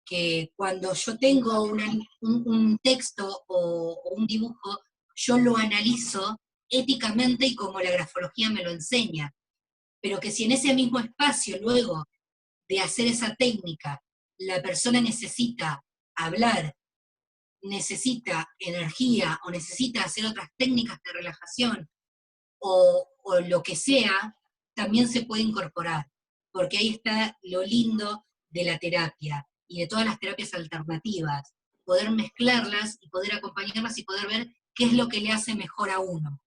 [SPEAKER 2] que cuando yo tengo un texto o un dibujo, yo lo analizo éticamente y como la grafología me lo enseña, pero que si en ese mismo espacio, luego de hacer esa técnica, la persona necesita hablar, necesita energía o necesita hacer otras técnicas de relajación, o lo que sea, también se puede incorporar, porque ahí está lo lindo de la terapia y de todas las terapias alternativas, poder mezclarlas y poder acompañarlas y poder ver qué es lo que le hace mejor a uno,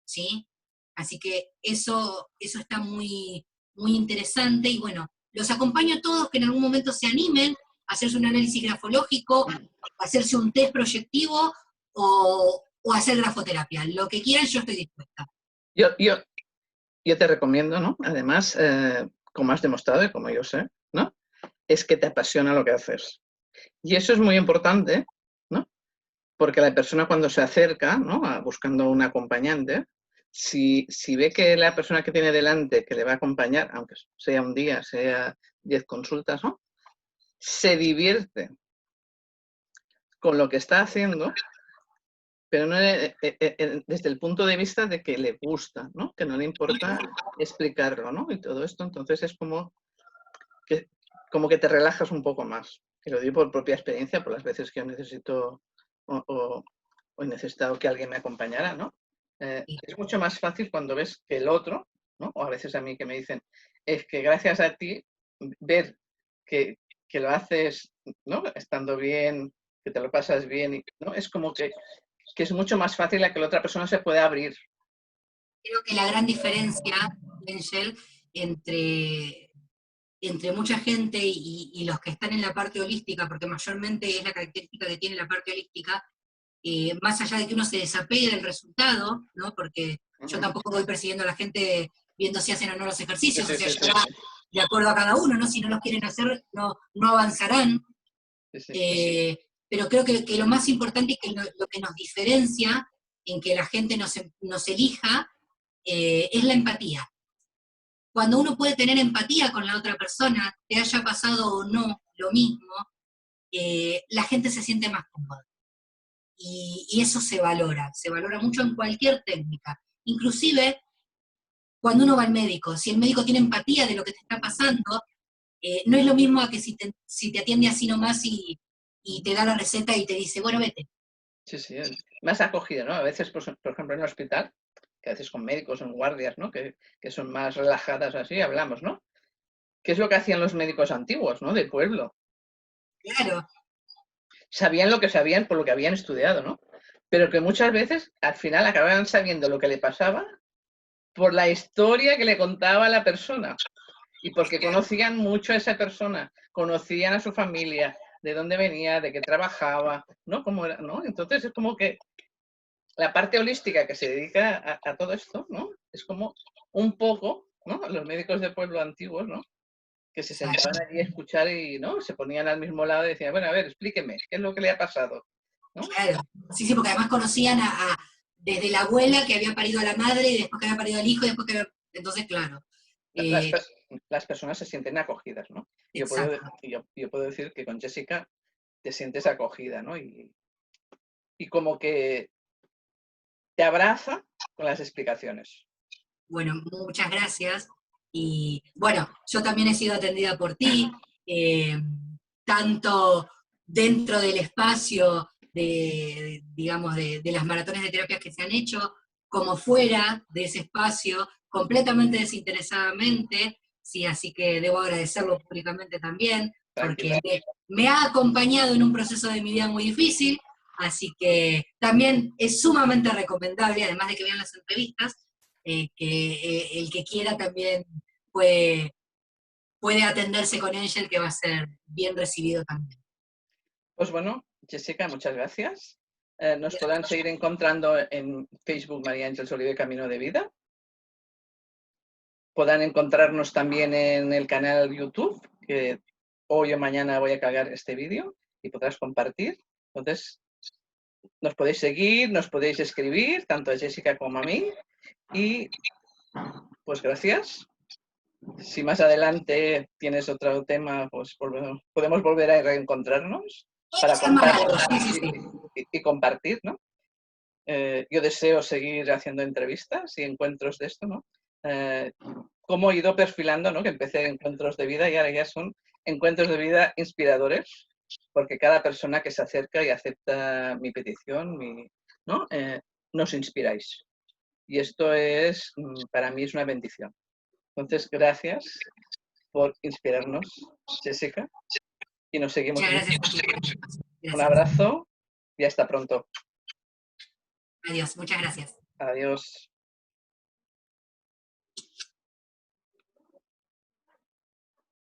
[SPEAKER 2] ¿sí? Así que eso está muy, muy interesante, y bueno, los acompaño a todos que en algún momento se animen a hacerse un análisis grafológico, a hacerse un test proyectivo, o hacer grafoterapia. Lo que quieran, yo estoy dispuesta.
[SPEAKER 1] Yo te recomiendo, ¿no? Además, como has demostrado y como yo sé, ¿no? Es que te apasiona lo que haces. Y eso es muy importante, ¿no? Porque la persona cuando se acerca, ¿no? Buscando un acompañante, si ve que la persona que tiene delante, que le va a acompañar, aunque sea un día, sea 10 consultas, ¿no? Se divierte con lo que está haciendo, pero no desde el punto de vista de que le gusta, ¿no? Que no le importa explicarlo, ¿no? Y todo esto, entonces es como que te relajas un poco más. Y lo digo por propia experiencia, por las veces que yo necesito o he necesitado que alguien me acompañara, ¿no? Es mucho más fácil cuando ves que el otro, ¿no? O a veces a mí que me dicen, es que gracias a ti, ver que lo haces, ¿no? Estando bien, que te lo pasas bien, ¿no? Es como que es mucho más fácil a que la otra persona se pueda abrir.
[SPEAKER 2] Creo que la gran diferencia, Angel, entre mucha gente y los que están en la parte holística, porque mayormente es la característica que tiene la parte holística, más allá de que uno se desapegue del resultado, ¿no? Porque yo tampoco voy persiguiendo a la gente viendo si hacen o no los ejercicios,
[SPEAKER 1] Sí,
[SPEAKER 2] o sea,
[SPEAKER 1] sí,
[SPEAKER 2] ya va de acuerdo a cada uno, ¿no? Si no los quieren hacer, no avanzarán. Pero creo que lo más importante y que lo que nos diferencia en que la gente nos elija es la empatía. Cuando uno puede tener empatía con la otra persona, te haya pasado o no lo mismo, la gente se siente más cómoda. Y eso se valora mucho en cualquier técnica. Inclusive, cuando uno va al médico, si el médico tiene empatía de lo que te está pasando, no es lo mismo a que si te atiende así nomás y te da la receta y te dice, bueno, vete.
[SPEAKER 1] Sí, sí, más acogido, ¿no? A veces, por ejemplo, en el hospital, que a veces con médicos o en guardias, ¿no? Que son más relajadas así, hablamos, ¿no? ¿Qué es lo que hacían los médicos antiguos, ¿no? De pueblo?
[SPEAKER 2] Claro.
[SPEAKER 1] Sabían lo que sabían por lo que habían estudiado, ¿no? Pero que muchas veces al final acababan sabiendo lo que le pasaba por la historia que le contaba la persona y porque conocían mucho a esa persona, conocían a su familia, de dónde venía, de qué trabajaba, ¿no? Cómo era, ¿no? Entonces es como que la parte holística que se dedica a todo esto, ¿no? Es como un poco, ¿no? Los médicos de pueblo antiguos, ¿no? Que se sentaban allí a escuchar y, ¿no? Se ponían al mismo lado y decían, bueno, a ver, explíqueme, ¿qué es lo que le ha pasado? ¿No?
[SPEAKER 2] Claro. Sí, sí, porque además conocían desde la abuela que había parido a la madre y después que había parido al hijo y después que había... Entonces, claro.
[SPEAKER 1] Las personas se sienten acogidas, ¿no? Yo puedo decir que con Jessica te sientes acogida, ¿no? Y como que te abraza con las explicaciones.
[SPEAKER 2] Bueno, muchas gracias. Y bueno, yo también he sido atendida por ti, tanto dentro del espacio digamos, de las maratones de terapias que se han hecho, como fuera de ese espacio, completamente desinteresadamente, sí, así que debo agradecerlo públicamente también,
[SPEAKER 1] Tranquila.
[SPEAKER 2] porque me ha acompañado en un proceso de mi vida muy difícil, así que también es sumamente recomendable, además de que vean las entrevistas, que el que quiera también puede atenderse con Angel, que va a ser bien recibido también.
[SPEAKER 1] Pues bueno, Jessica, muchas gracias. Nos podrán seguir encontrando en Facebook María Ángeles Olive Camino de Vida. Podrán encontrarnos también en el canal YouTube, que hoy o mañana voy a cargar este vídeo y podrás compartir. Entonces, nos podéis seguir, nos podéis escribir, tanto a Jessica como a mí. Y pues gracias. Si más adelante tienes otro tema, pues podemos volver a reencontrarnos para contar y compartir, ¿no? Yo deseo seguir haciendo entrevistas y encuentros de esto, ¿no? Cómo he ido perfilando, ¿no? Que empecé encuentros de vida y ahora ya son encuentros de vida inspiradores, porque cada persona que se acerca y acepta mi petición, ¿no? Nos inspiráis. Y esto es, para mí, es una bendición. Entonces, gracias por inspirarnos, Jessica, y nos seguimos
[SPEAKER 2] Muchas
[SPEAKER 1] viendo.
[SPEAKER 2] gracias.
[SPEAKER 1] Un
[SPEAKER 2] Gracias.
[SPEAKER 1] abrazo y hasta pronto.
[SPEAKER 2] Adiós, muchas gracias.
[SPEAKER 1] Adiós.